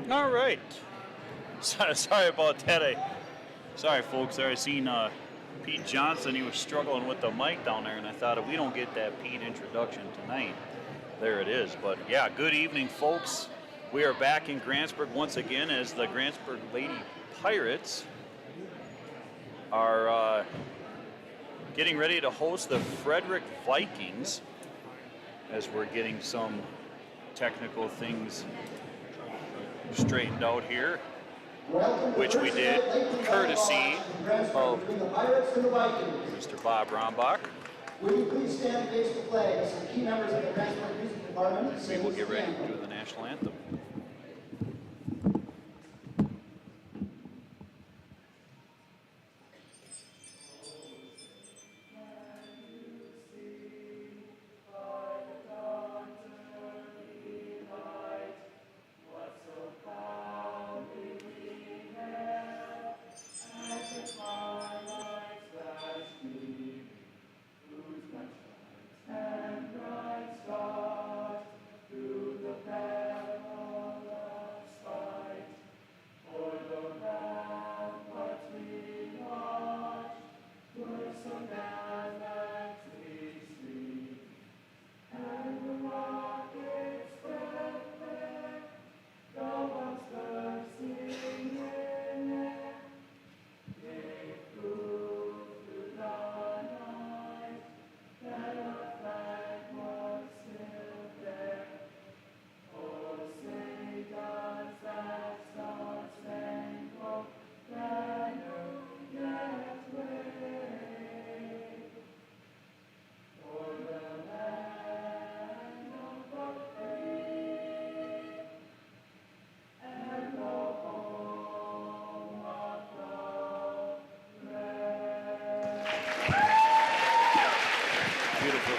All right. Sorry about that. Sorry, folks. I seen Pete Johnson. He was struggling with the mic down there, and I thought if we don't get that Pete introduction tonight, there it is. But yeah, good evening, folks. We are back in Grantsburg once again as the Grantsburg Lady Pirates are getting ready to host the Frederic Vikings as we're getting some technical things straightened out here, which we did courtesy of Mr. Bob Rombach. Will you please stand face the flag? Some key members of the Grantsburg Music Department. We will get ready to do the national anthem.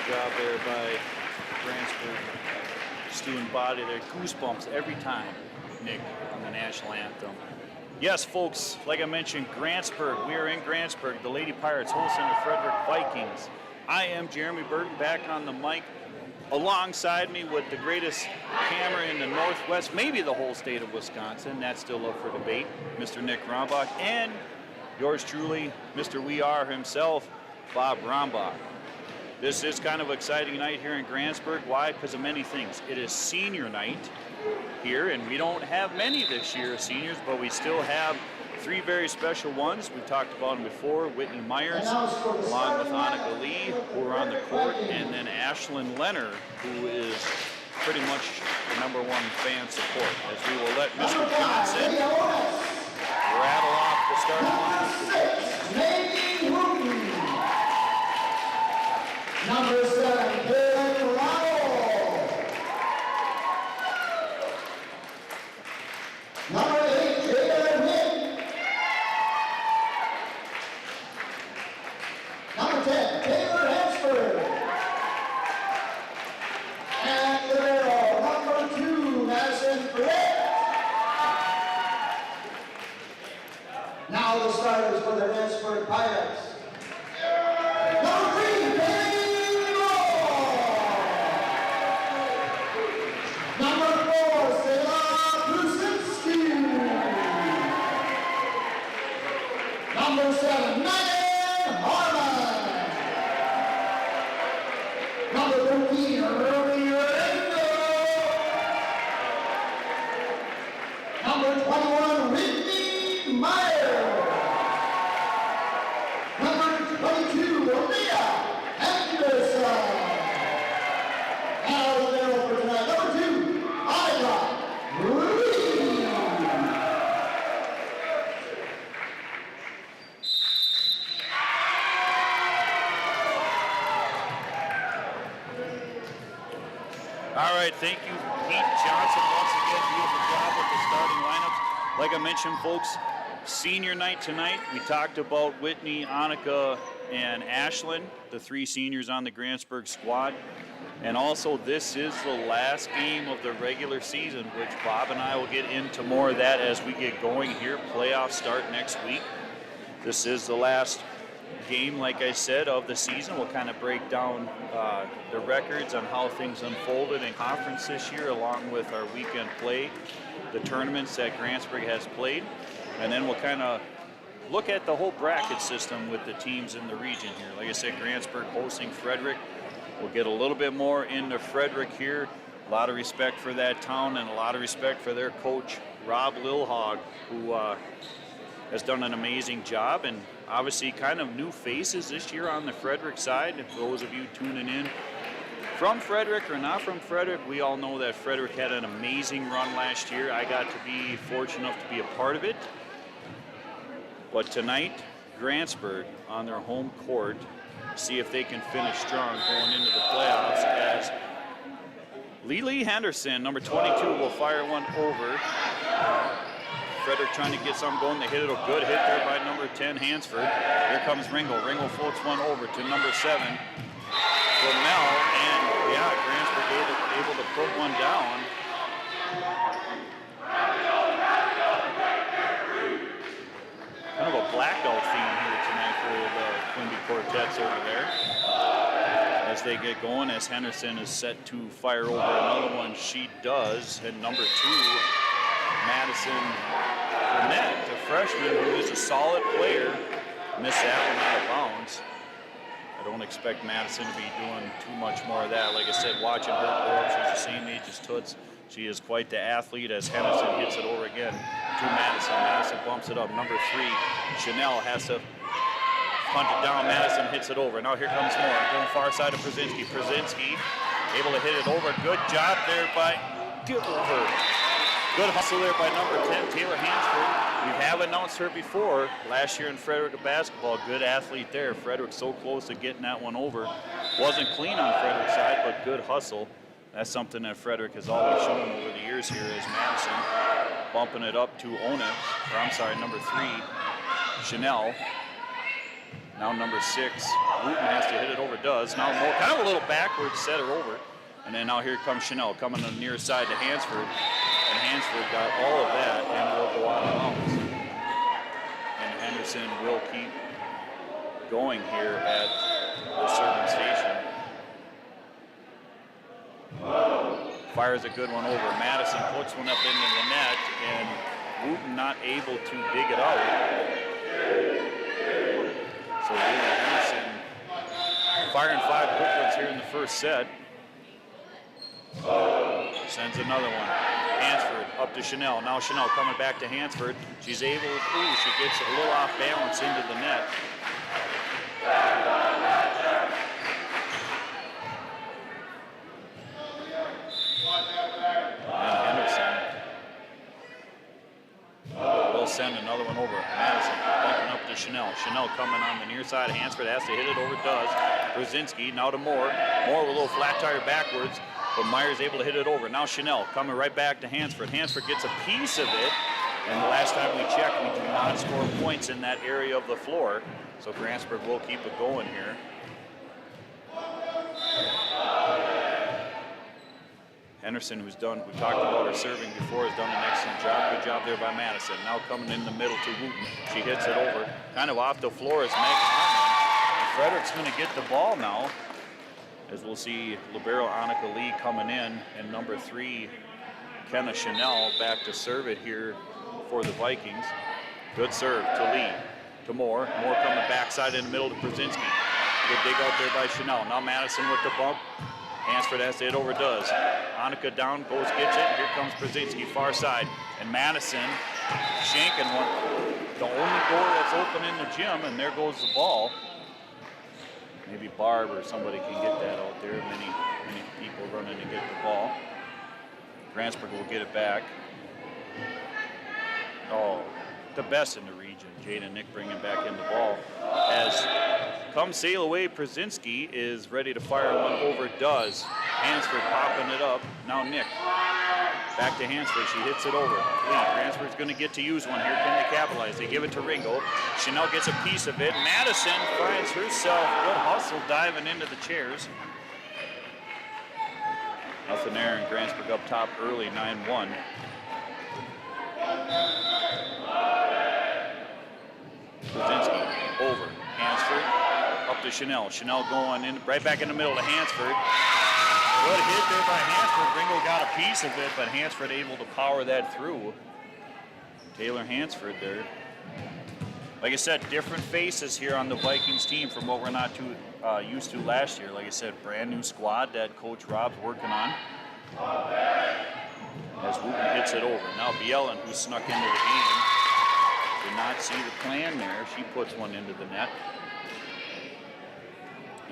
Job there by Grantsburg. Student body there, goosebumps every time, Nick, on the national anthem. Yes, folks, like I mentioned, Grantsburg. We are in Grantsburg. The Lady Pirates hosting the Frederic Vikings. I am Jeremy Burton, back on the mic. Alongside me with the greatest camera in the Northwest, maybe the whole state of Wisconsin. That's still up for debate. Mr. Nick Rombach, and yours truly, Mr. We Are himself, Bob Rombach. This is kind of an exciting night here in Grantsburg. Why? Because of many things. It is senior night here, and we don't have many this year of seniors, but we still have three very special ones. We talked about them before. Whitney Myers, along with Annika Lee, who are on the court, and then Ashlyn Leonard, who is pretty much the #1 fan support. As we will let Mr. Johnson rattle off the starting line. Number 7, Taylor Rowell. Number 8, Taylor Witt. Number 10, Taylor Hensford. And libero, number 2, Madison Frederic. Now the starters for the Grantsburg Pirates. Number 3, Number 7, Megan Harmon. Number 13, Ruby Ringo. Number 21, Whitney Meyer. Number 22, Leah Anderson. And the middle for tonight, number 2, Ida Reed. All right, thank you, Pete Johnson, once again. Beautiful job with the starting lineups. Like I mentioned, folks, senior night tonight. We talked about Whitney, Annika, and Ashlyn, the 3 seniors on the Grantsburg squad. And also, this is the last game of the regular season, which Bob and I will get into more of that as we get going here. Playoffs start next week. This is the last game, like I said, of the season. We'll kind of break down the records on how things unfolded in conference this year, along with our weekend play, the tournaments that Grantsburg has played, and then we'll kind of look at the whole bracket system with the teams in the region here. Like I said, Grantsburg hosting Frederic. We'll get a little bit more into Frederic here. A lot of respect for that town and a lot of respect for their coach, Rob Lilhog, who has done an amazing job, and obviously kind of new faces this year on the Frederic side. Those of you tuning in from Frederic or not from Frederic, we all know that Frederic had an amazing run last year. I got to be fortunate enough to be a part of it. But tonight, Grantsburg on their home court, see if they can finish strong going into the playoffs, as Lee Henderson, number 22, will fire one over. Frederic trying to get something going. They hit it a good hit there by number 10, Hansford. Here comes Ringel. Ringel floats one over to number 7, Mel, and yeah, Grantsburg able to put one down. Kind of a blackout theme here tonight for the Quimby Quartets over there. As they get going, as Henderson is set to fire over another one, she does. And number 2, Madison Burnett, a freshman who is a solid player, missed that one out of bounds. I don't expect Madison to be doing too much more of that. Like I said, watching her grow up, she's the same age as Toots. She is quite the athlete, as Henderson hits it over again to Madison. Madison bumps it up. Number 3, Chanel has to punt it down. Madison hits it over. Now here comes more. Going far side of Brzezinski. Brzezinski able to hit it over. Good job there by Gilbert. Good hustle there by number 10, Taylor Hansford. We have announced her before. Last year in Frederic basketball, good athlete there. Frederic so close to getting that one over. Wasn't clean on Frederic's side, but good hustle. That's something that Frederic has always shown over the years here, is Madison bumping it up to number 3, Chanel. Now number 6, Wooten has to hit it over, does. Now more, kind of a little backwards, set her over. And then now here comes Chanel coming on the near side to Hansford. And Hansford got all of that and will go out of bounds. And Henderson will keep going here at the serving station. Fires a good one over. Madison puts one up into the net, and Wooten not able to dig it out. So Henderson firing 5 quick ones here in the first set. Sends another one. Hansford up to Chanel. Now Chanel coming back to Hansford. She's able, she gets a little off balance into the net. And Henderson will send another one over. Madison bumping up to Chanel. Chanel coming on the near side. Hansford has to hit it over, does. Brzezinski now to Moore. Moore with a little flat tire backwards, but Meyer's able to hit it over. Now Chanel coming right back to Hansford. Hansford gets a piece of it, and the last time we checked, we do not score points in that area of the floor. So Grantsburg will keep it going here. Henderson, who's done, we talked about her serving before, has done an excellent job. Good job there by Madison. Now coming in the middle to Wooten. She hits it over. Kind of off the floor is Meg Harmon. Frederick's going to get the ball now, as we'll see libero Annika Lee coming in, and number 3, Kenna Chanel, back to serve it here for the Vikings. Good serve to Lee, to Moore. Moore coming backside in the middle to Brzezinski. Good dig out there by Chanel. Now Madison with the bump. Hansford has to hit over, does. Annika down, goes, gets it. Here comes Brzezinski, far side. And Madison shanking one. The only door that's open in the gym, and there goes the ball. Maybe Barb or somebody can get that out there. Many people running to get the ball. Grantsburg will get it back. Oh, the best in the region. Jade and Nick bringing back in the ball. As come sail away, Brzezinski is ready to fire one over, does. Hansford popping it up. Now Nick. Back to Hansford. She hits it over. Lee. Grantsburg's going to get to use one here. Can they capitalize? They give it to Ringo. Chanel gets a piece of it. Madison finds herself. Good hustle diving into the chairs. Nothing there, and Grantsburg up top early, 9-1. Brzezinski over. Hansford to Chanel. Chanel going in right back in the middle to Hansford. Good hit there by Hansford. Ringo got a piece of it, but Hansford able to power that through. Taylor Hansford there. Like I said, different faces here on the Vikings team from what we're not too used to last year. Like I said, brand new squad that Coach Rob's working on. As Wooten hits it over. Now Bielen, who snuck into the game, did not see the plan there. She puts one into the net.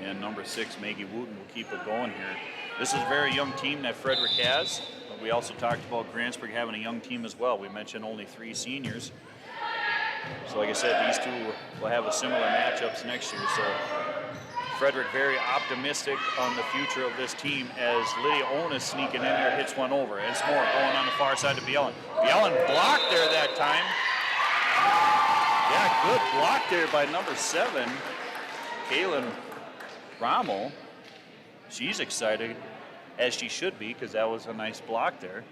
And number 6, Maggie Wooten, will keep it going here. This is a very young team that Frederic has. But we also talked about Grantsburg having a young team as well. We mentioned only 3 seniors. So like I said, these two will have a similar matchups next year. So Frederic very optimistic on the future of this team as Lydia Onis sneaking in there, hits one over. And it's more going on the far side to Bielen. Bielen blocked there that time. Yeah, good block there by number 7, Kaylin Rommel. She's excited, as she should be, because that was a nice block there.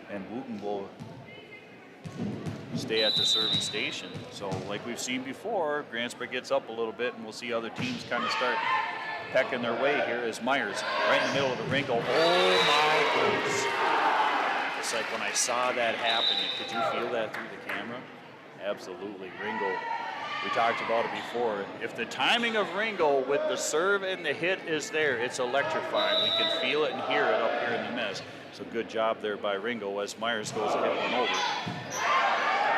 And Wooten will stay at the serving station. So like we've seen before, Grantsburg gets up a little bit, and we'll see other teams kind of start pecking their way here as Myers right in the middle of the ring. Oh my goodness. It's like when I saw that happen, could you feel that through the camera? Absolutely. Ringo, we talked about it before. If the timing of Ringo with the serve and the hit is there, it's electrifying. We can feel it and hear it up here in the mess. So good job there by Ringo as Myers goes to hit one over.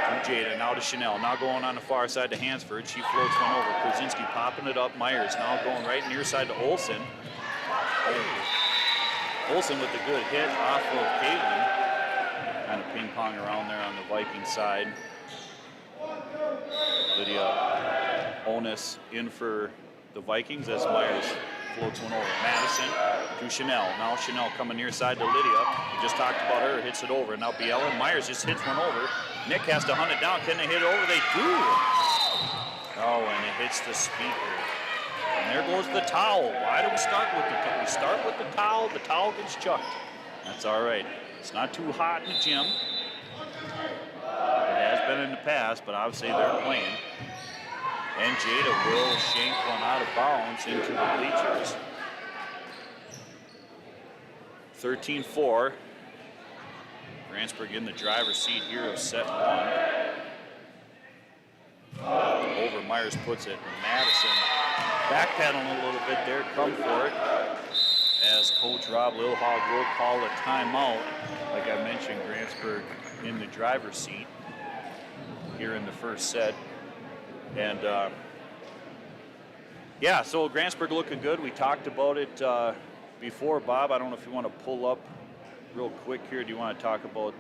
To Jada, now to Chanel. Now going on the far side to Hansford. She floats one over. Krasinski popping it up. Myers now going right near side to Olsen. Oh. Olsen with the good hit off of Caitlin. Kind of ping-pong around there on the Viking side. Lydia Onis in for the Vikings as Myers floats one over. Madison to Chanel. Now Chanel coming near side to Lydia. We just talked about her, hits it over. Now Bielen. Myers just hits one over. Nick has to hunt it down. Can they hit it over? They do. Oh, and it hits the speaker. And there goes the towel. Why do we start with the towel? We start with the towel. The towel gets chucked. That's all right. It's not too hot in the gym. It has been in the past, but obviously they're playing. And Jada will shank one out of bounds into the bleachers. 13-4. Grantsburg in the driver's seat here of set 1. Over, Myers puts it. Madison backpedaling a little bit there, come for it. As Coach Rob Lilhog will call a timeout. Like I mentioned, Grantsburg in the driver's seat here in the first set. And yeah, so Grantsburg looking good. We talked about it before. Bob, I don't know if you want to pull up real quick here. Do you want to talk about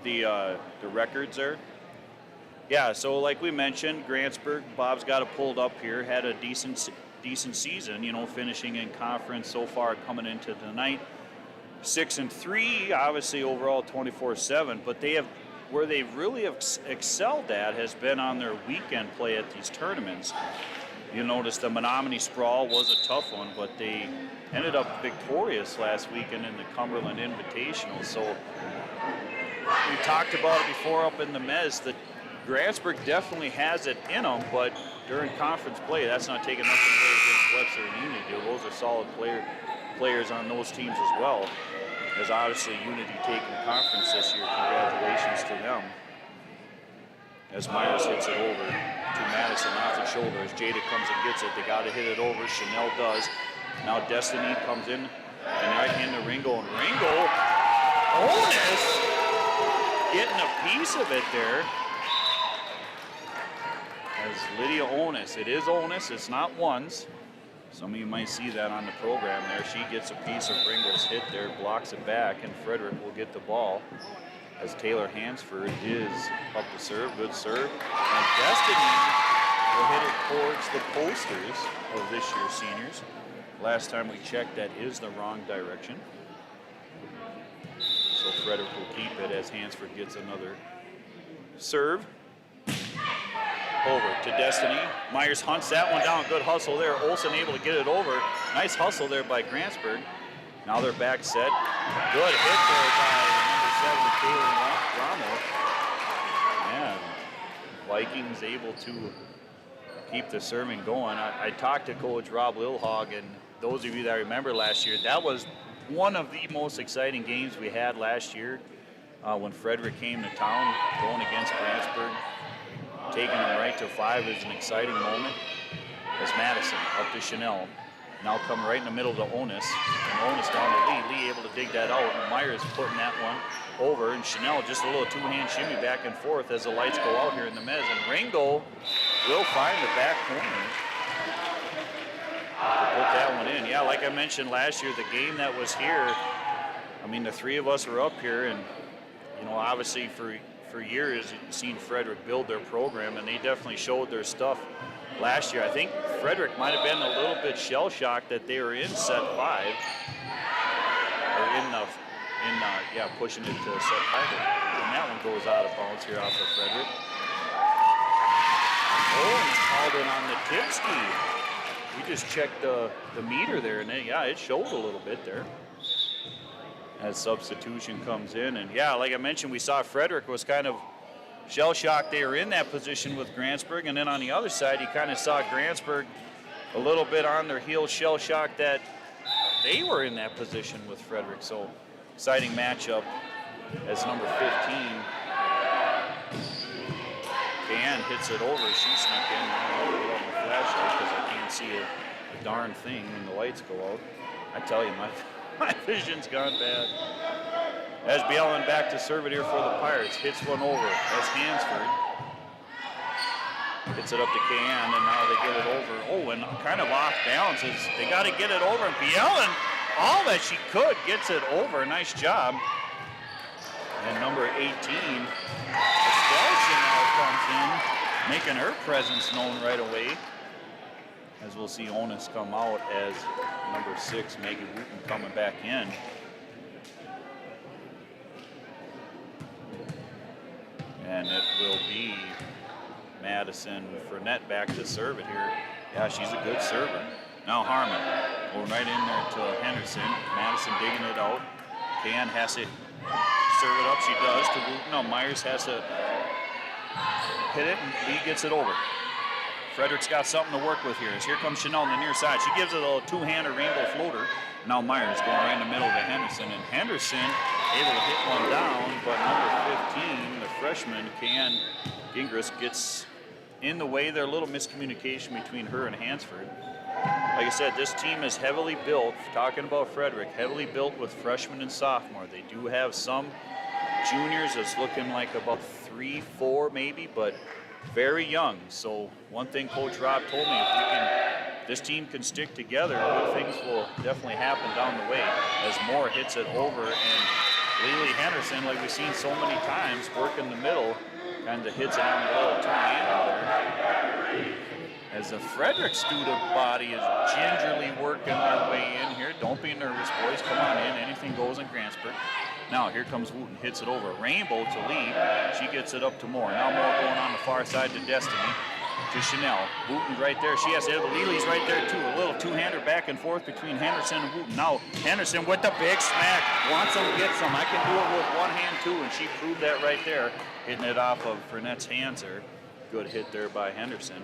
the records there? Yeah, so like we mentioned, Grantsburg, Bob's got it pulled up here, had a decent season, you know, finishing in conference so far coming into the night. 6-3, obviously overall 24-7, but where they really have excelled at has been on their weekend play at these tournaments. You'll notice the Menominee Sprawl was a tough one, but they ended up victorious last weekend in the Cumberland Invitational. So we talked about it before up in the Mez that Grantsburg definitely has it in them, but during conference play, that's not taking nothing away against Webster and Unity. Those are solid players on those teams as well. As obviously Unity taking conference this year, congratulations to them. As Myers hits it over to Madison off the shoulder. As Jada comes and gets it, they got to hit it over. Chanel does. Now Destiny comes in and right into Ringo. And Ringo, Onis, getting a piece of it there. As Lydia Onis, it is Onis, it's not ones. Some of you might see that on the program there. She gets a piece of Ringo's hit there, blocks it back, and Frederic will get the ball. As Taylor Hansford is up the serve, good serve. And Destiny will hit it towards the posters of this year's seniors. Last time we checked, that is the wrong direction. So Frederic will keep it as Hansford gets another serve. Over to Destiny. Myers hunts that one down. Good hustle there. Olsen able to get it over. Nice hustle there by Grantsburg. Now they're back set. Good hit there by number 7, Kaylin Rommel. Man, Vikings able to keep the serving going. I talked to Coach Rob Lilhog, and those of you that remember last year, that was one of the most exciting games we had last year when Frederic came to town, going against Grantsburg. Taking them right to 5 is an exciting moment. As Madison up to Chanel. Now come right in the middle to Onus, and Onus down to Lee. Lee able to dig that out, and Myers putting that one over, and Chanel just a little two-hand shimmy back and forth as the lights go out here in the mezz, and Ringo will find the back corner to put that one in. Yeah, like I mentioned last year, the game that was here, I mean, the three of us were up here, and you know, obviously for years you've seen Frederic build their program, and they definitely showed their stuff last year. I think Frederic might have been a little bit shell-shocked that they were in set 5, or pushing it to set 5. And that one goes out of bounds here off of Frederic. Oh, and he called it on the tipski. We just checked the meter there, and it showed a little bit there. As substitution comes in, and yeah, like I mentioned, we saw Frederic was kind of shell-shocked they were in that position with Grantsburg, and then on the other side, you kind of saw Grantsburg a little bit on their heels, shell-shocked that they were in that position with Frederic. So, exciting matchup as number 15, Can hits it over. She snuck in. I don't know on the flashlight because I can't see a darn thing when the lights go out. I tell you, my vision's gone bad. As Bielen back to serve it here for the Pirates. Hits one over. That's Hansford. Hits it up to Can, and now they get it over. Oh, and kind of off balance. They got to get it over. And Bielen, all that she could, gets it over. Nice job. And number 18, Estelle Chanel comes in, making her presence known right away. As we'll see Onus come out as number 6, Maggie Wooten, coming back in. And it will be Madison Fournette back to serve it here. Yeah, she's a good server. Now Harmon going right in there to Henderson. Madison digging it out. Can has to serve it up. She does to Wooten. No, Myers has to hit it, and Lee gets it over. Frederic's got something to work with here. As here comes Chanel on the near side. She gives it a little two-hander rainbow floater. Now Myers going right in the middle to Henderson, and Henderson able to hit one down, but number 15, the freshman, Can Gingras, gets in the way. There's a little miscommunication between her and Hansford. Like I said, this team is heavily built, talking about Frederic, heavily built with freshmen and sophomore. They do have some juniors that's looking like about 3-4 maybe, but very young. So one thing Coach Rob told me, this team can stick together, good things will definitely happen down the way as Moore hits it over, and Lily Henderson, like we've seen so many times, work in the middle, kind of hits it on the little two-hander there. As the Frederic student body is gingerly working their way in here. Don't be nervous, boys. Come on in. Anything goes in Grantsburg. Now here comes Wooten, hits it over. Rainbow to Lee. She gets it up to Moore. Now Moore going on the far side to Destiny. To Chanel. Wooten right there. She has to hit. Lily's right there too. A little two-hander back and forth between Henderson and Wooten. Now Henderson with the big smack. Wants some, gets some. I can do it with one hand too, and she proved that right there. Hitting it off of Fournette's hands there. Good hit there by Henderson.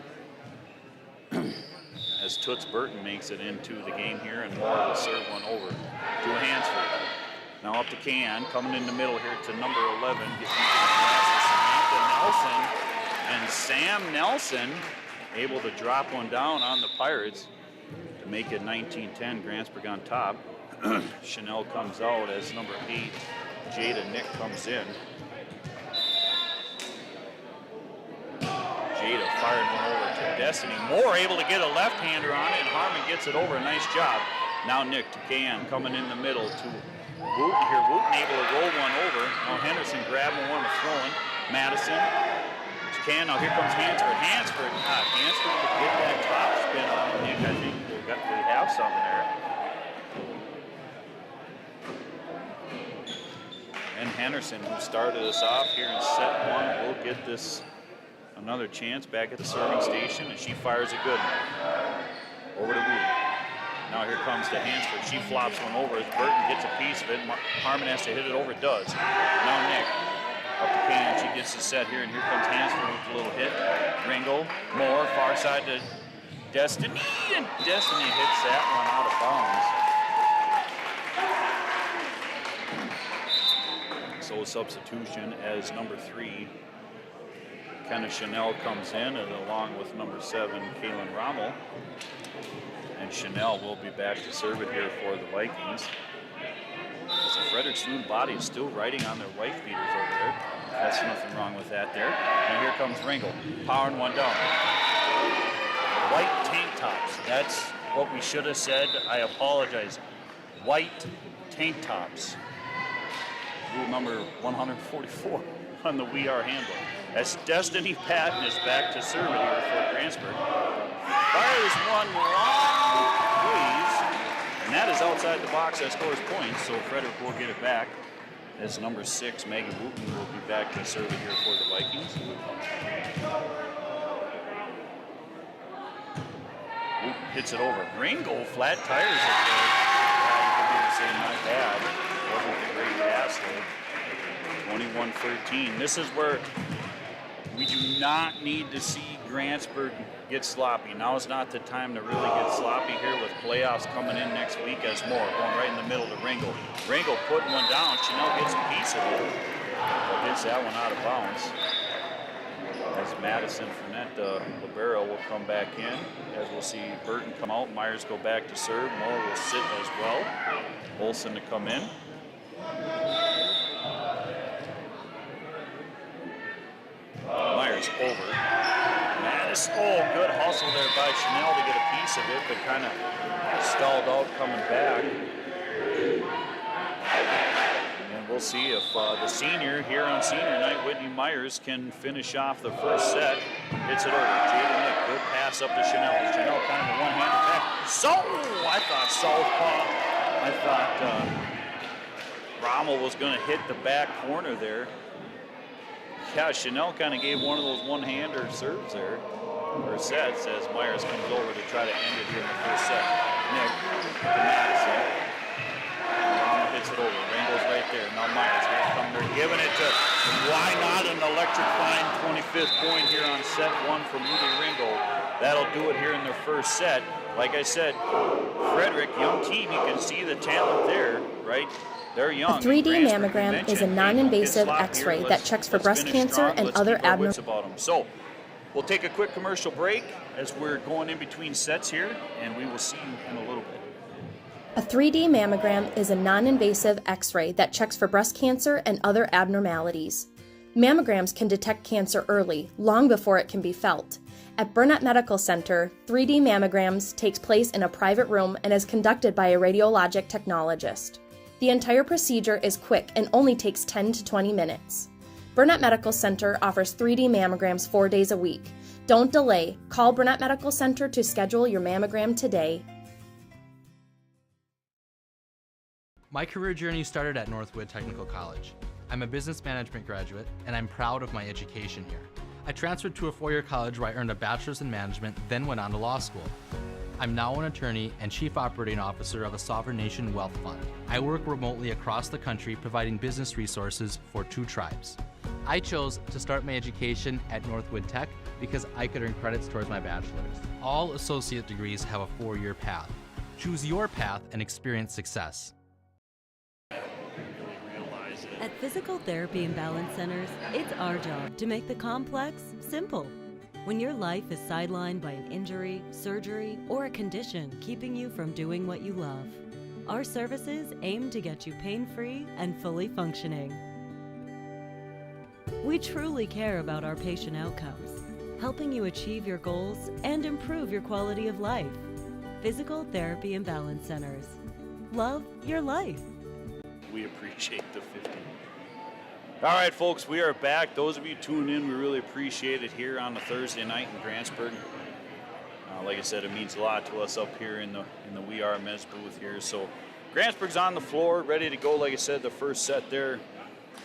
As Toots Burton makes it into the game here, and Moore will serve one over to Hansford. Now up to Can, coming in the middle here to number 11. Getting Samantha Nelson. And Sam Nelson able to drop one down on the Pirates to make it 19-10, Grantsburg on top. Chanel comes out as number 8, Jada Nick comes in. Jada firing one over to Destiny. Moore able to get a left-hander on it, and Harmon gets it over. Nice job. Now Nick to Can, coming in the middle to Wooten here. Wooten able to roll one over. Now Henderson grabbing one to throwing. Madison to Can. Now here comes Hansford. Hansford to get that top spin on Nick. I think we have something there. And Henderson, who started us off here in set 1, will get this another chance back at the serving station, and she fires a good one. Over to Wooten. Now here comes to Hansford. She flops one over as Burton gets a piece of it. Harmon has to hit it over. Does. Now Nick. Up the can, she gets the set here, and here comes Hansford with a little hit. Ringo, more, far side to Destiny, and Destiny hits that one out of bounds. So a substitution as number 3, Kenna Chanel comes in, and along with number 7, Kaylin Rommel. And Chanel will be back to serve it here for the Vikings. So Frederic student body is still riding on their wife beaters over there. That's nothing wrong with that there. And here comes Ringel, powering one down. White tank tops. That's what we should have said. I apologize. White tank tops. Rule number 144 on the We Are handle. As Destiny Patton is back to serve it here for Grantsburg. Fires one long squeeze, and that is outside the box. That scores points, so Frederic will get it back. As number 6, Maggie Wooten will be back to serve it here for the Vikings. Wooten hits it over. Ringo flat tires it there. You could say not bad. Wasn't a great pass there. 21-13. This is where we do not need to see Grantsburg get sloppy. Now is not the time to really get sloppy here with playoffs coming in next week as more. Going right in the middle to Ringel. Ringel putting one down. Chanel gets a piece of it. Gets that one out of bounds. As Madison Fournette, the libero, will come back in. As we'll see Burton come out. Myers go back to serve. Moore will sit as well. Olsen to come in. Myers over. Madison, good hustle there by Chanel to get a piece of it, but kind of stalled out coming back. And we'll see if the senior here on senior night, Whitney Myers, can finish off the first set. Hits it over. Jada Nick, good pass up to Chanel. Chanel kind of a one-handed pass. So, I thought southpaw. I thought Rommel was going to hit the back corner there. Yeah, Chanel kind of gave one of those one-hander serves there, or sets, as Myers comes over to try to end it here in the first set. Nick to Madison. Rommel hits it over. Ringo's right there. Now Myers here come. They're giving it to, why not an electrifying 25th point here on set 1 from Ruby Ringo. That'll do it here in their first set. Like I said, Frederic, young team, you can see the talent there, right? They're young. A 3D mammogram is a non-invasive X-ray that checks for breast cancer and other abnormal. So, we'll take a quick commercial break as we're going in between sets here, and we will see you in a little bit. A 3D mammogram is a non-invasive X-ray that checks for breast cancer and other abnormalities. Mammograms can detect cancer early, long before it can be felt. At Burnett Medical Center, 3D mammograms takes place in a private room and is conducted by a radiologic technologist. The entire procedure is quick and only takes 10 to 20 minutes. Burnett Medical Center offers 3D mammograms 4 days a week. Don't delay. Call Burnett Medical Center to schedule your mammogram today. My career journey started at Northwood Technical College. I'm a business management graduate, and I'm proud of my education here. I transferred to a four-year college where I earned a bachelor's in management, then went on to law school. I'm now an attorney and chief operating officer of a sovereign nation wealth fund. I work remotely across the country providing business resources for 2 tribes. I chose to start my education at Northwood Tech because I could earn credits towards my bachelor's. All associate degrees have a 4-year path. Choose your path and experience success. At Physical Therapy and Balance Centers, it's our job to make the complex simple. When your life is sidelined by an injury, surgery, or a condition keeping you from doing what you love, our services aim to get you pain-free and fully functioning. We truly care about our patient outcomes, helping you achieve your goals and improve your quality of life. Physical Therapy and Balance Centers. Love your life. We appreciate the 50. All right, folks, we are back. Those of you tuning in, we really appreciate it here on the Thursday night in Grantsburg. Like I said, it means a lot to us up here in the We Are Men's booth here. So Grantsburg's on the floor, ready to go. Like I said, the first set there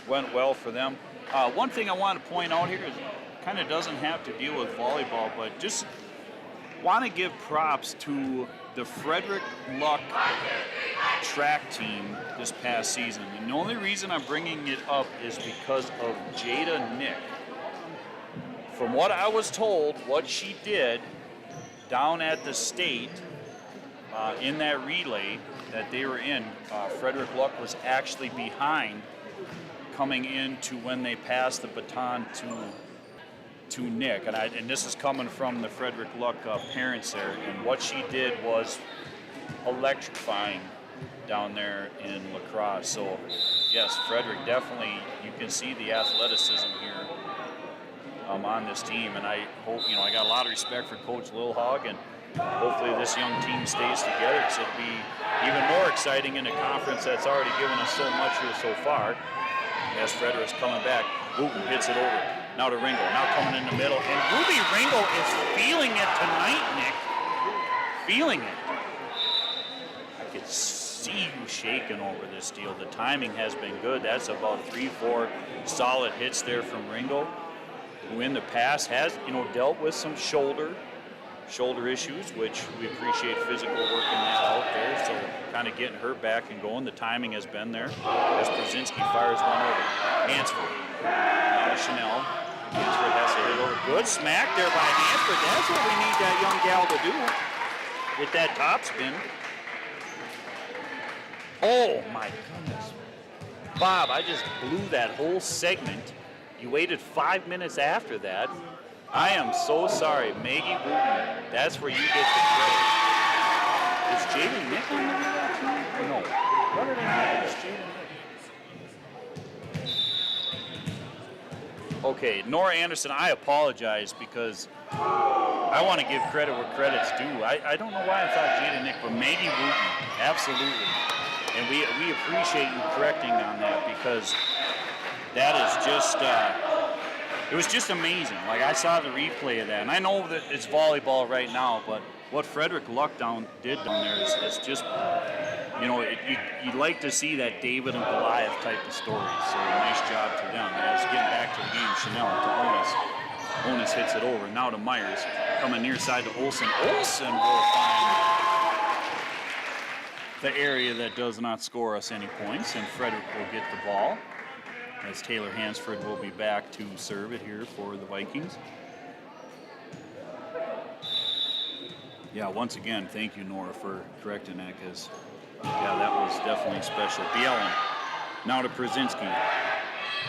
went well for them. One thing I want to point out here is kind of doesn't have to deal with volleyball, but just want to give props to the Frederic Luck track team this past season. And the only reason I'm bringing it up is because of Jada Nick. From what I was told, what she did down at the state in that relay that they were in, Frederic Luck was actually behind coming into when they passed the baton to Nick. And this is coming from the Frederic Luck parents there. And what she did was electrifying down there in lacrosse. So yes, Frederic, definitely, you can see the athleticism here on this team, and I hope, I got a lot of respect for Coach Lilhog, and hopefully this young team stays together, because it'll be even more exciting in a conference that's already given us so much here so far. As Frederic's coming back, Wooten hits it over. Now to Ringo, now coming in the middle, and Ruby Ringo is feeling it tonight, Nick. Feeling it. I could see you shaking over this deal. The timing has been good. That's about 3-4 solid hits there from Ringo, who in the past has, dealt with some shoulder issues, which we appreciate physical working that out there. So kind of getting her back and going. The timing has been there as Brzezinski fires one over. Hansford. Now to Chanel. Hansford has to hit over. Good smack there by Hansford. That's what we need that young gal to do. Get that top spin. Oh my goodness. Bob, I just blew that whole segment. You waited 5 minutes after that. I am so sorry, Maggie Wooten. That's where you get the credit. Is Jaden Nick on that too? No. What did I know? Is Jaden Nick? Okay, Nora Anderson, I apologize because I want to give credit where credit's due. I don't know why I thought Jaden Nick, but Maggie Wooten, absolutely. And we appreciate you correcting on that, because that is just, it was just amazing. Like, I saw the replay of that, and I know that it's volleyball right now, but what Frederic Luck did down there is just, you'd like to see that David and Goliath type of story. So nice job to them. As getting back to the game, Chanel to Onus. Onus hits it over. Now to Myers. Coming near side to Olsen. Olsen will find the area that does not score us any points, and Frederic will get the ball, as Taylor Hansford will be back to serve it here for the Vikings. Yeah, once again, thank you, Nora, for correcting that, because, yeah, that was definitely special. Bielen, now to Brzezinski.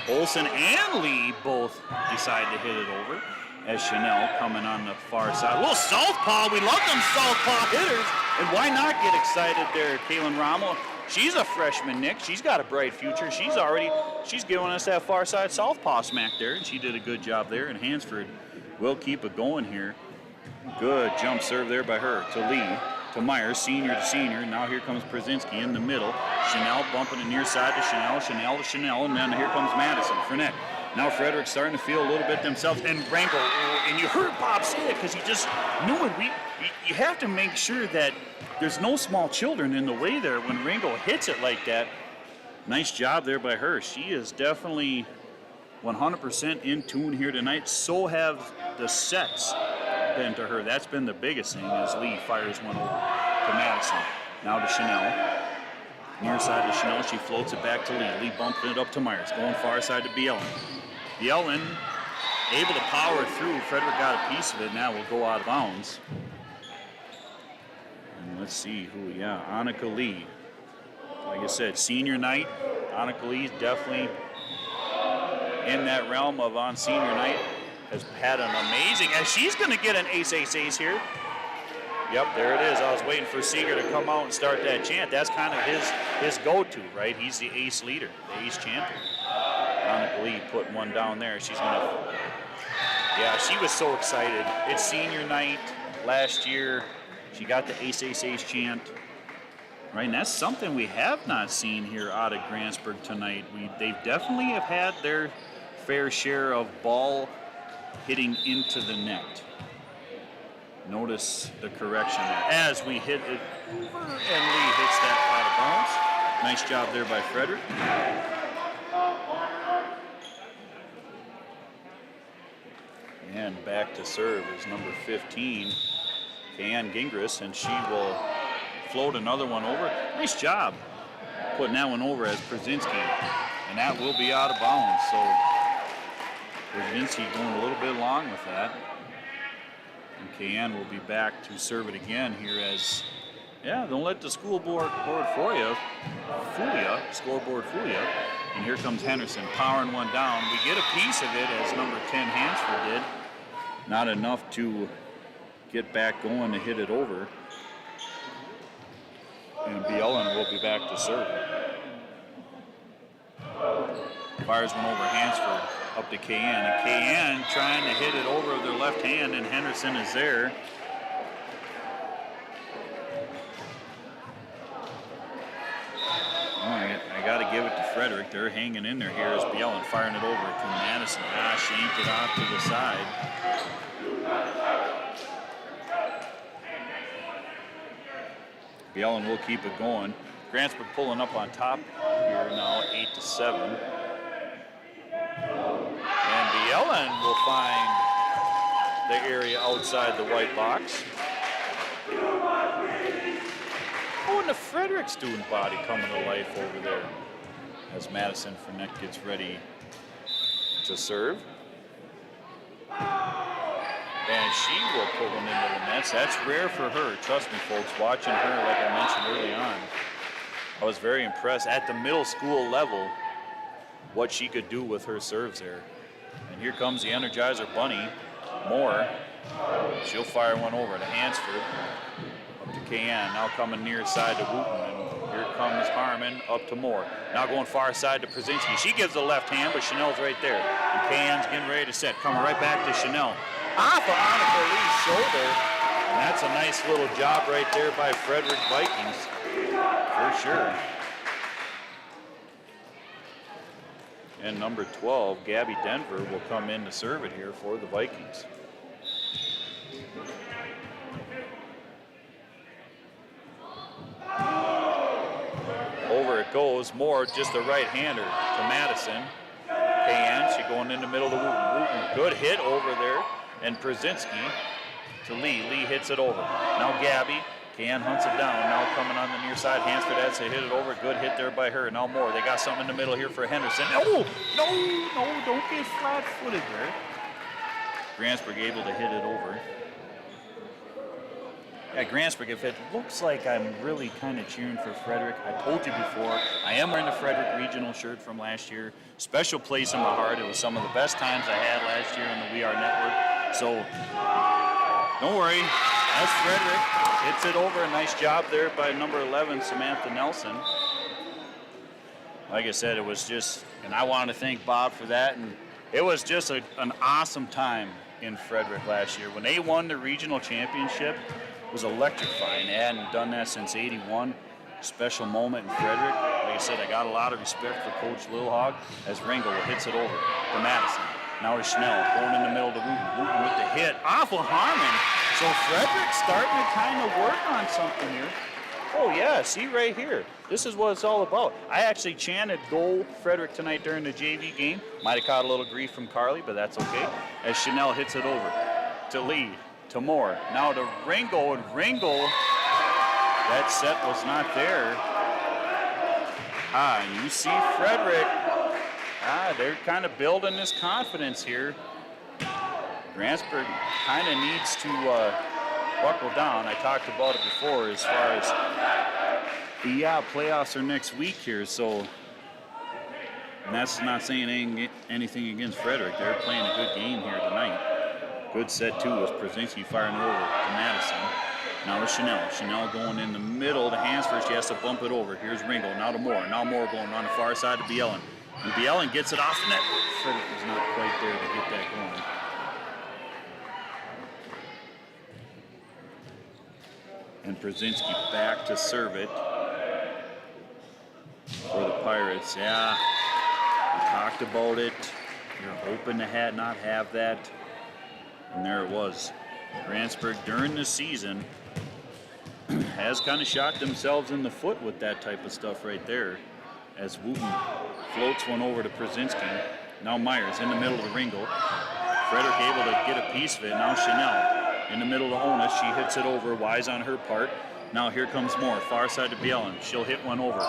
Olsen and Lee both decide to hit it over, as Chanel coming on the far side. A little southpaw, we love them southpaw hitters, and why not get excited there, Kaylin Rommel? She's a freshman, Nick. She's got a bright future. She's giving us that far side southpaw smack there, and she did a good job there, and Hansford will keep it going here. Good jump serve there by her to Lee, to Myers, senior to senior. Now here comes Brzezinski in the middle. Chanel bumping the near side to Chanel, Chanel to Chanel, and then here comes Madison. Frederic. Now Frederic's starting to feel a little bit themselves, and Rango, and you heard Bob say it because he just knew it. You have to make sure that there's no small children in the way there when Ringo hits it like that. Nice job there by her. She is definitely 100% in tune here tonight. So have the sets been to her. That's been the biggest thing, as Lee fires one over to Madison. Now to Chanel. Near side to Chanel. She floats it back to Lee. Lee bumping it up to Myers. Going far side to Bielen. Bielen able to power through. Frederic got a piece of it. Now will go out of bounds. And let's see who, Annika Lee. Like I said, senior night. Annika Lee definitely in that realm of on senior night. Has had an amazing, and she's going to get an ace here. Yep, there it is. I was waiting for Seeger to come out and start that chant. That's kind of his go-to, right? He's the ace leader, the ace chanter. Annika Lee putting one down there. She's going to, yeah, she was so excited. It's senior night last year. She got the ace chant, right? And that's something we have not seen here out of Grantsburg tonight. They definitely have had their fair share of ball hitting into the net. Notice the correction there. As we hit it over, and Lee hits that out of bounds. Nice job there by Frederic. And back to serve is number 15, Kayan Gingras, and she will float another one over. Nice job putting that one over as Przinski, and that will be out of bounds. So Przinski going a little bit long with that. And Kayan will be back to serve it again here as, yeah, don't let the scoreboard fool you. And here comes Henderson powering one down. We get a piece of it as number 10 Hansford did. Not enough to get back going to hit it over. And Bielen will be back to serve. Fires one over Hansford up to Kayan. And Kayan trying to hit it over with their left hand, and Henderson is there. I got to give it to Frederic. They're hanging in there here as Bielen firing it over to Madison. Shanked it off to the side. Bielen will keep it going. Grantsburg pulling up on top here now, 8-7. And Bielen will find the area outside the white box. Oh, and the Frederic student body coming to life over there as Madison Fournette gets ready to serve. And she will pull one into the nets. That's rare for her. Trust me, folks, watching her, like I mentioned early on, I was very impressed at the middle school level what she could do with her serves there. And here comes the Energizer Bunny, Moore. She'll fire one over to Hansford. Up to Kayan, now coming near side to Wooten, and here comes Harmon up to Moore. Now going far side to Przinski. She gives the left hand, but Chanel's right there. And Kayan's getting ready to set, coming right back to Chanel. Off of Annika Lee's shoulder, and that's a nice little job right there by Frederic Vikings, for sure. And number 12, Gabby Denver, will come in to serve it here for the Vikings. Over it goes. Moore, just a right-hander to Madison. Kayan, she going in the middle of the Wooten. Good hit over there. And Przinski to Lee. Lee hits it over. Now Gabby. Kayan hunts it down. Now coming on the near side. Hansford has to hit it over. Good hit there by her. Now Moore. They got something in the middle here for Henderson. Oh, no, don't get flat-footed there. Grantsburg able to hit it over. Yeah, Grantsburg, if it looks like I'm really kind of cheering for Frederic, I told you before, I am wearing the Frederic regional shirt from last year. Special place in my heart. It was some of the best times I had last year on the We Are Network. So, don't worry, that's Frederic. Hits it over. A nice job there by number 11, Samantha Nelson. Like I said, it was just, and I want to thank Bob for that, and it was just an awesome time in Frederic last year. When they won the regional championship, it was electrifying. They hadn't done that since '81. Special moment in Frederic. Like I said, I got a lot of respect for Coach Lilhog as Ringo hits it over to Madison. Now to Schnell, going in the middle to Wooten. Wooten with the hit off of Harmon. So Frederick's starting to kind of work on something here. Oh yeah, see right here. This is what it's all about. I actually chanted "Go Frederic" tonight during the JV game. Might have caught a little grief from Carly, but that's okay. As Chanel hits it over to Lee, to Moore. Now to Ringo, and Ringo, that set was not there. And you see Frederic. They're kind of building this confidence here. Grantsburg kind of needs to buckle down. I talked about it before as far as, playoffs are next week here, so, and that's not saying anything against Frederic. They're playing a good game here tonight. Good set, too, was Przinski firing over to Madison. Now to Chanel. Chanel going in the middle to Hansford. She has to bump it over. Here's Ringo. Now to Moore. Now Moore going on the far side to Bielen. And Bielen gets it off the net. Frederic was not quite there to get that going. And Przinski back to serve it for the Pirates. Yeah, we talked about it. You're hoping to not have that. And there it was. Grantsburg during the season has kind of shot themselves in the foot with that type of stuff right there. As Wooten floats one over to Przinski. Now Myers in the middle of the Ringo. Frederic able to get a piece of it. Now Chanel. in the middle to Onus. She hits it over, wise on her part. Now here comes more, far side to Bielen. She'll hit one over.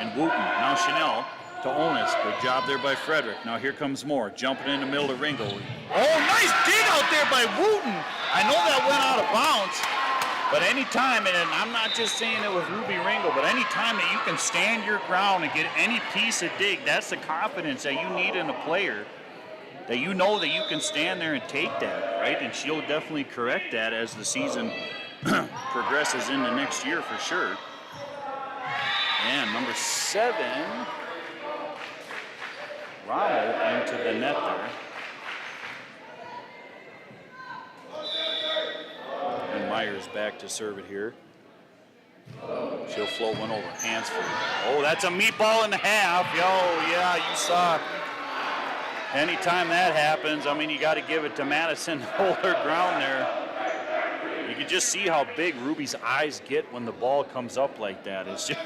And Wooten, now Chanel to Onus. Good job there by Frederic. Now here comes more, jumping in the middle to Ringo. Oh, nice dig out there by Wooten. I know that went out of bounds, but anytime, and I'm not just saying it with Ruby Ringo, but anytime that you can stand your ground and get any piece of dig, that's the confidence that you need in a player, that you know that you can stand there and take that, right? And she'll definitely correct that as the season progresses into next year for sure. And number 7, Rommel into the net there. And Myers back to serve it here. She'll float one over. Hansford. Oh, that's a meatball and a half. Yo, yeah, you saw. Anytime that happens, I mean, you got to give it to Madison to hold her ground there. You can just see how big Ruby's eyes get when the ball comes up like that. It's just,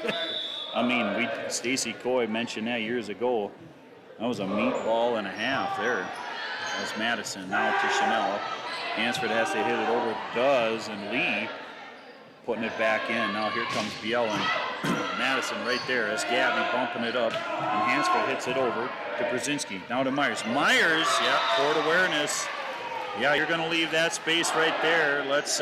I mean, Stacy Coy mentioned that years ago. That was a meatball and a half there. That's Madison. Now to Chanel. Hansford has to hit it over. Does, and Lee putting it back in. Now here comes Bielen. Madison right there. That's Gabby bumping it up. And Hansford hits it over to Brzezinski. Now to Myers. Myers, yeah, court awareness. Yeah, you're going to leave that space right there. Let's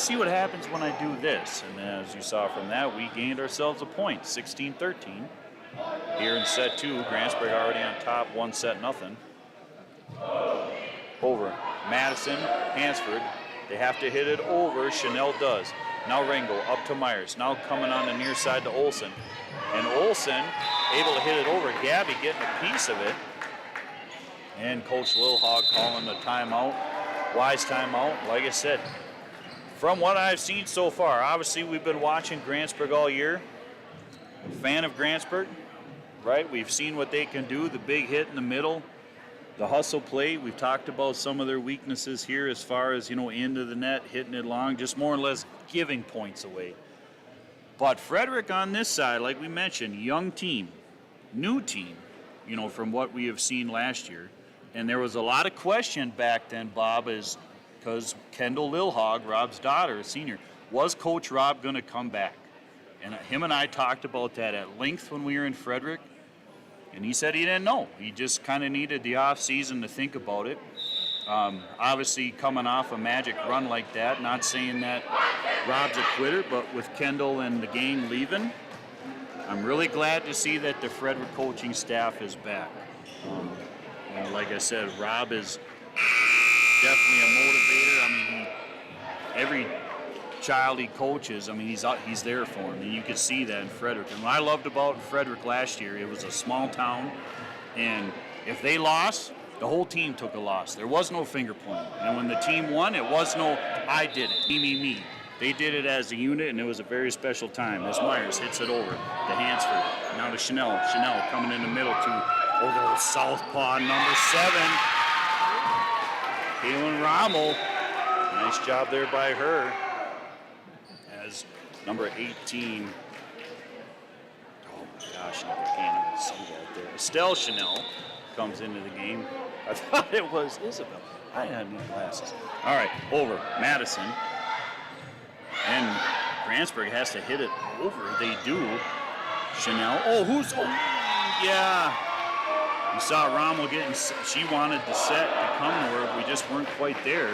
see what happens when I do this. And as you saw from that, we gained ourselves a point, 16-13. Here in set 2, Grantsburg already on top, 1-0. Over. Madison, Hansford. They have to hit it over. Chanel does. Now Ringo up to Myers. Now coming on the near side to Olsen. And Olsen able to hit it over. Gabby getting a piece of it. And Coach Lilhog calling the timeout. Wise timeout. Like I said, from what I've seen so far, obviously we've been watching Grantsburg all year. Fan of Grantsburg, right? We've seen what they can do, the big hit in the middle, the hustle play. We've talked about some of their weaknesses here as far as, into the net, hitting it long, just more or less giving points away. But Frederic on this side, like we mentioned, young team, new team, from what we have seen last year. And there was a lot of question back then, Bob, is because Kendall Lilhog, Rob's daughter, a senior, was Coach Rob going to come back? And him and I talked about that at length when we were in Frederic. And he said he didn't know. He just kind of needed the off season to think about it. Obviously, coming off a magic run like that, not saying that Rob's a quitter, but with Kendall and the gang leaving, I'm really glad to see that the Frederic coaching staff is back. Like I said, Rob is definitely a motivator. I mean, every child he coaches, I mean, he's there for him, and you could see that in Frederic. And what I loved about Frederic last year, it was a small town, and if they lost, the whole team took a loss. There was no finger pointing. And when the team won, it was no, I did it, me. They did it as a unit, and it was a very special time. As Myers hits it over to Hansford. Now to Chanel. Chanel coming in the middle to, the southpaw, number 7. Kaylin Rommel. Nice job there by her. As number 18. Oh my gosh, I can't even see that there. Estelle Chanel comes into the game. I thought it was Isabel. I had new glasses. All right, over. Madison. And Grantsburg has to hit it over. They do. Chanel. Yeah. You saw Rommel she wanted the set to come to her. We just weren't quite there.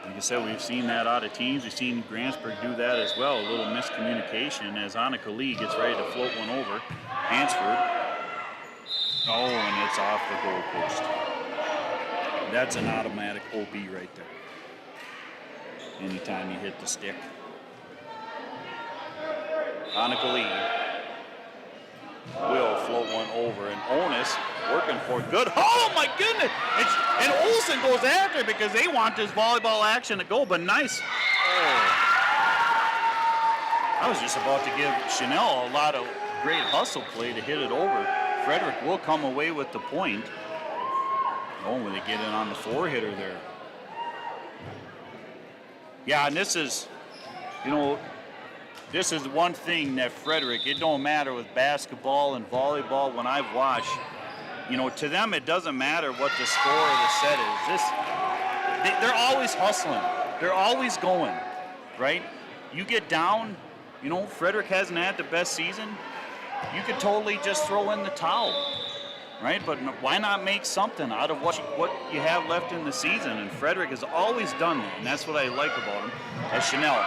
Like I said, we've seen that out of teams. We've seen Grantsburg do that as well. A little miscommunication as Annika Lee gets ready to float one over. Hansford. Oh, and it's off the goal post. That's an automatic OB right there. Anytime you hit the stick. Annika Lee will float one over, and Onus working for it. Good. Oh my goodness! And Olsen goes after it because they want this volleyball action to go, but nice. Oh. I was just about to give Chanel a lot of great hustle play to hit it over. Frederic will come away with the point. Oh, when they get in on the 4-hitter there. Yeah, and this is, this is one thing that Frederic, it don't matter with basketball and volleyball when I've watched, to them it doesn't matter what the score of the set is. they're always hustling. They're always going, right? You get down, Frederic hasn't had the best season. You could totally just throw in the towel, right? But why not make something out of what you have left in the season? And Frederic has always done that, and that's what I like about him. As Chanel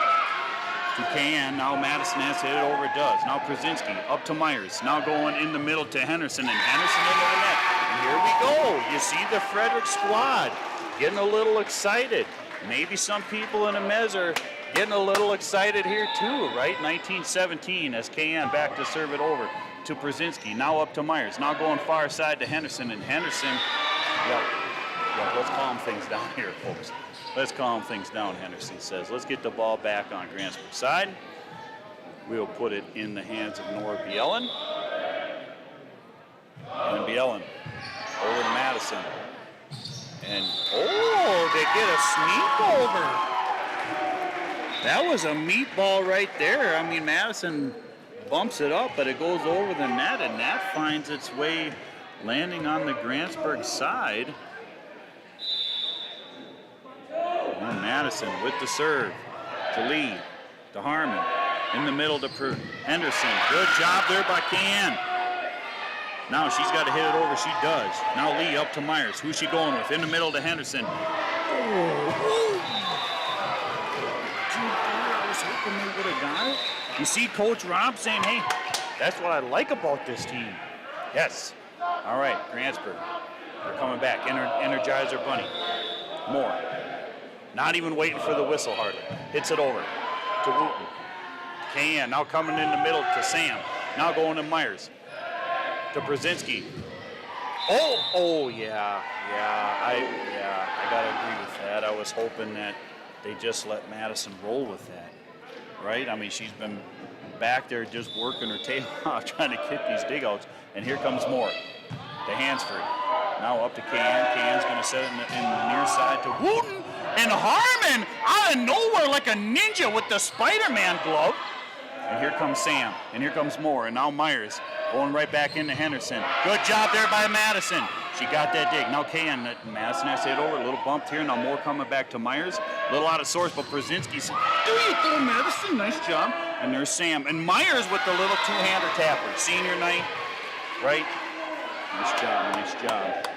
to Can, now Madison has to hit it over, it does. Now Krasinski up to Myers, now going in the middle to Henderson, and Henderson into the net. And here we go. You see the Frederic squad getting a little excited. Maybe some people in the Mez are getting a little excited here too, right? 19-17 as KN back to serve it over to Brzezinski. Now up to Myers. Now going far side to Henderson. And Henderson, let's calm things down here, folks. Let's calm things down, Henderson says. Let's get the ball back on Grantsburg side. We'll put it in the hands of Nora Bielen. And Bielen over to Madison. And, they get a sneak over. That was a meatball right there. I mean, Madison bumps it up, but it goes over the net, and that finds its way landing on the Grantsburg side. And Madison with the serve to Lee, to Harmon, in the middle to Henderson. Good job there by Can. Now she's got to hit it over. She does. Now Lee up to Myers. Who's she going with? In the middle to Henderson. I was hoping they would have got it. You see Coach Rob saying, hey, that's what I like about this team. Yes. All right, Grantsburg. They're coming back. Energizer Bunny. Moore. Not even waiting for the whistle hardly. Hits it over to Wooten. KN now coming in the middle to Sam. Now going to Myers. To Brzezinski. I gotta agree with that. I was hoping that they just let Madison roll with that, right? I mean, she's been back there just working her tail off trying to get these digouts, and here comes Moore to Hansford. Now up to Can. Can's gonna set it in the near side to Wooten, and Harmon out of nowhere like a ninja with the Spider-Man glove. And here comes Sam, and here comes Moore, and now Myers going right back into Henderson. Good job there by Madison. She got that dig. Now Madison has to hit over, a little bumped here. Now Moore coming back to Myers. A little out of sorts, but Brzezinski said, there you go, Madison, nice job. And there's Sam. And Myers with the little two-hander tapper. Senior night, right? Nice job.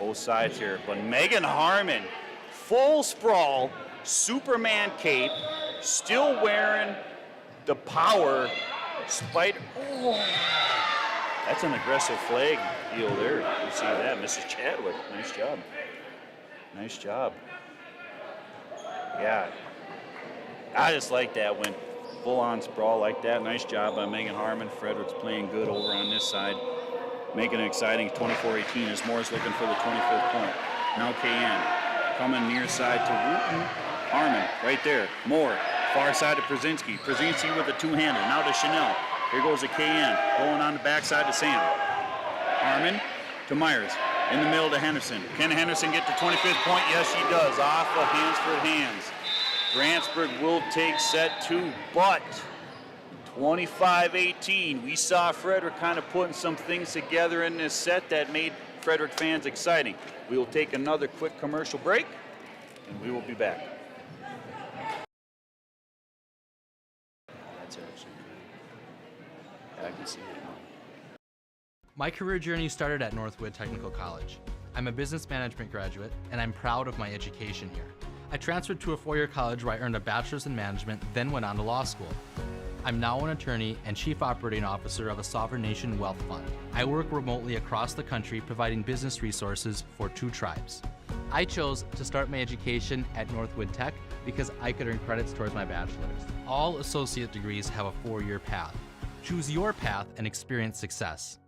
Both sides here. But Megan Harmon, full sprawl, Superman cape, still wearing the power spider. That's an aggressive flag deal there. You see that, Mrs. Chadwick. Nice job. Yeah. I just like that when full-on sprawl like that. Nice job by Megan Harmon. Frederic's playing good over on this side. Making it exciting. 24-18 as Moore's looking for the 25th point. Now KN coming near side to Wooten. Harmon right there. Moore. Far side to Brzezinski. Brzezinski with a two-hander. Now to Chanel. Here goes a KN. Going on the backside to Sam. Harmon to Myers. In the middle to Henderson. Can Henderson get the 25th point? Yes, she does. Off of Hansford hands. Grantsburg will take set two, but 25-18. We saw Frederic kind of putting some things together in this set that made Frederic fans exciting. We will take another quick commercial break, and we will be back. That's actually good. I can see it now. My career journey started at Northwood Technical College. I'm a business management graduate, and I'm proud of my education here. I transferred to a four-year college where I earned a bachelor's in management, then went on to law school. I'm now an attorney and chief operating officer of a sovereign nation wealth fund. I work remotely across the country providing business resources for 2 tribes. I chose to start my education at Northwood Tech because I could earn credits towards my bachelor's. All associate degrees have a 4-year path. Choose your path and experience success.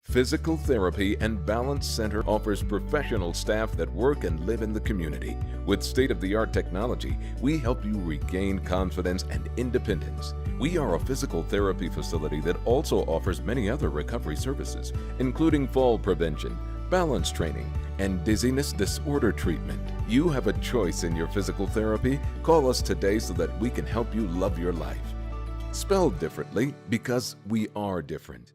Physical Therapy and Balance Center offers professional staff that work and live in the community. With state-of-the-art technology, we help you regain confidence and independence. We are a physical therapy facility that also offers many other recovery services, including fall prevention, balance training, and dizziness disorder treatment. You have a choice in your physical therapy. Call us today so that we can help you love your life. Spelled differently because we are different.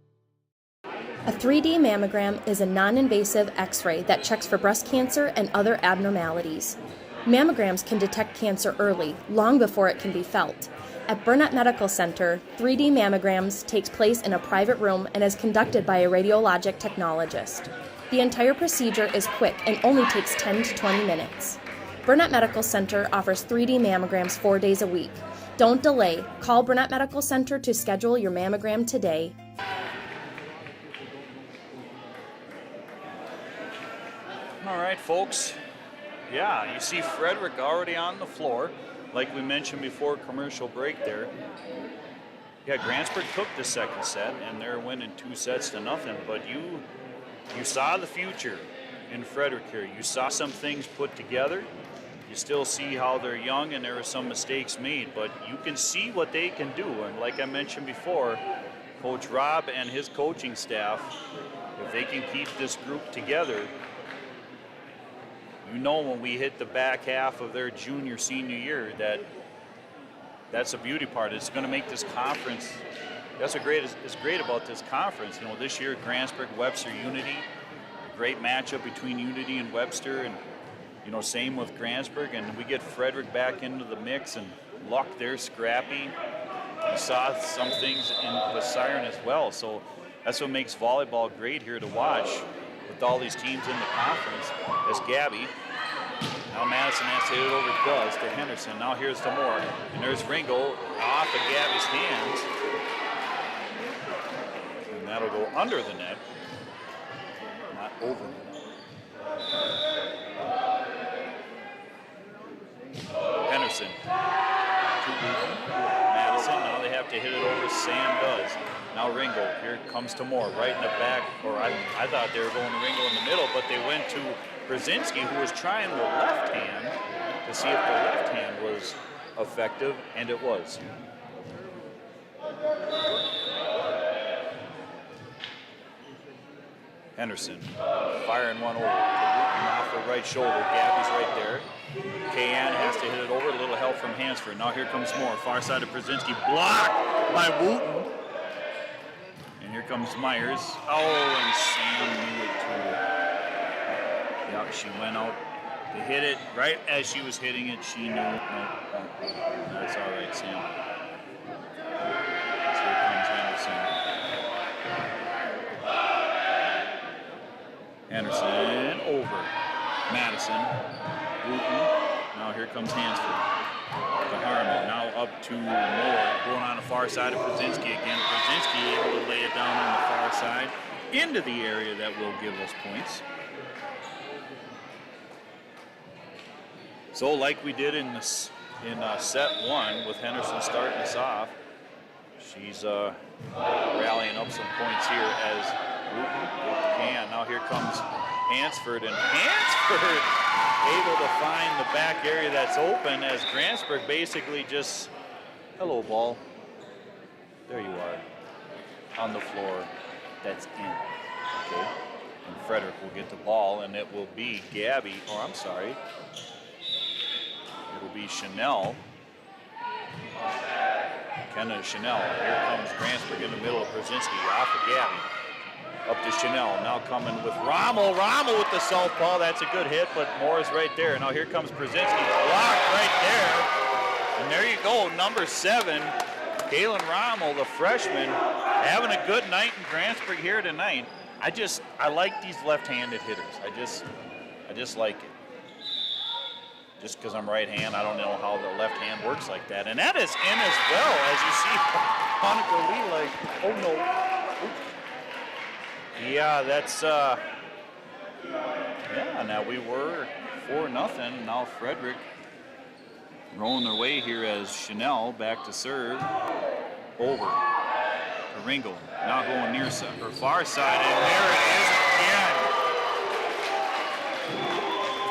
A 3D mammogram is a non-invasive X-ray that checks for breast cancer and other abnormalities. Mammograms can detect cancer early, long before it can be felt. At Burnett Medical Center, 3D mammograms takes place in a private room and is conducted by a radiologic technologist. The entire procedure is quick and only takes 10 to 20 minutes. Burnett Medical Center offers 3D mammograms 4 days a week. Don't delay. Call Burnett Medical Center to schedule your mammogram today. All right, folks. Yeah, you see Frederic already on the floor, like we mentioned before commercial break there. Yeah, Grantsburg took the second set, and they're winning 2-0, but you saw the future in Frederic here. You saw some things put together. You still see how they're young, and there were some mistakes made, but you can see what they can do. And like I mentioned before, Coach Rob and his coaching staff, if they can keep this group together, you know, when we hit the back half of their junior, senior year, that's a beauty part. It's going to make this conference, that's what is great about this conference. You know, this year, Grantsburg, Webster, Unity, a great matchup between Unity and Webster, and, you know, same with Grantsburg, and we get Frederic back into the mix, and Luck, they're scrappy. We saw some things with Siren as well, so that's what makes volleyball great here to watch with all these teams in the conference. As Gabby, now Madison has to hit it over Does to Henderson. Now here's to Moore, and there's Ringo off of Gabby's hands, and that'll go under the net, not over the net. Henderson to Madison. Now they have to hit it over. Sam does. Now Ringo. Here comes to Moore, right in the back. Or I thought they were going to Ringo in the middle, but they went to Brzezinski, who was trying the left hand to see if the left hand was effective, and it was. Henderson firing one over. Off the right shoulder. Gabby's right there. Kayan has to hit it over. A little help from Hansford. Now here comes Moore. Far side of Brzezinski. Blocked by Wooten. And here comes Myers. Oh, and Sam knew it too. Yep, she went out to hit it. Right as she was hitting it, she knew. No, that's all right, Sam. So here comes Henderson. Henderson over. Madison. Wooten. Now here comes Hansford. To Harmon. Now up to Moore. Going on the far side of Brzezinski again. Brzezinski able to lay it down on the far side into the area that will give us points. So like we did in set one with Henderson starting us off, she's rallying up some points here as Wooten can. Now here comes Hansford, and Hansford able to find the back area that's open as Grantsburg basically just, hello ball, there you are, on the floor, that's in, okay? And Frederic will get the ball, and it will be Gabby, or I'm sorry, it will be Chanel. Kenna Chanel, here comes Grantsburg in the middle of Brzezinski, off of Gabby. Up to Chanel, now coming with Rommel. Rommel with the southpaw, that's a good hit, but Moore is right there. Now here comes Brzezinski, blocked right there. And there you go, number 7, Kaylin Rommel, the freshman, having a good night in Grantsburg here tonight. I like these left-handed hitters. I just like it. Just because I'm right hand, I don't know how the left hand works like that. And that is in as well, as you see Monica Lee like, oh no. Yeah, that's, yeah, now we were 4-0. Now Frederic rolling their way here as Chanel back to serve. Over to Ringo. Now going near her far side, and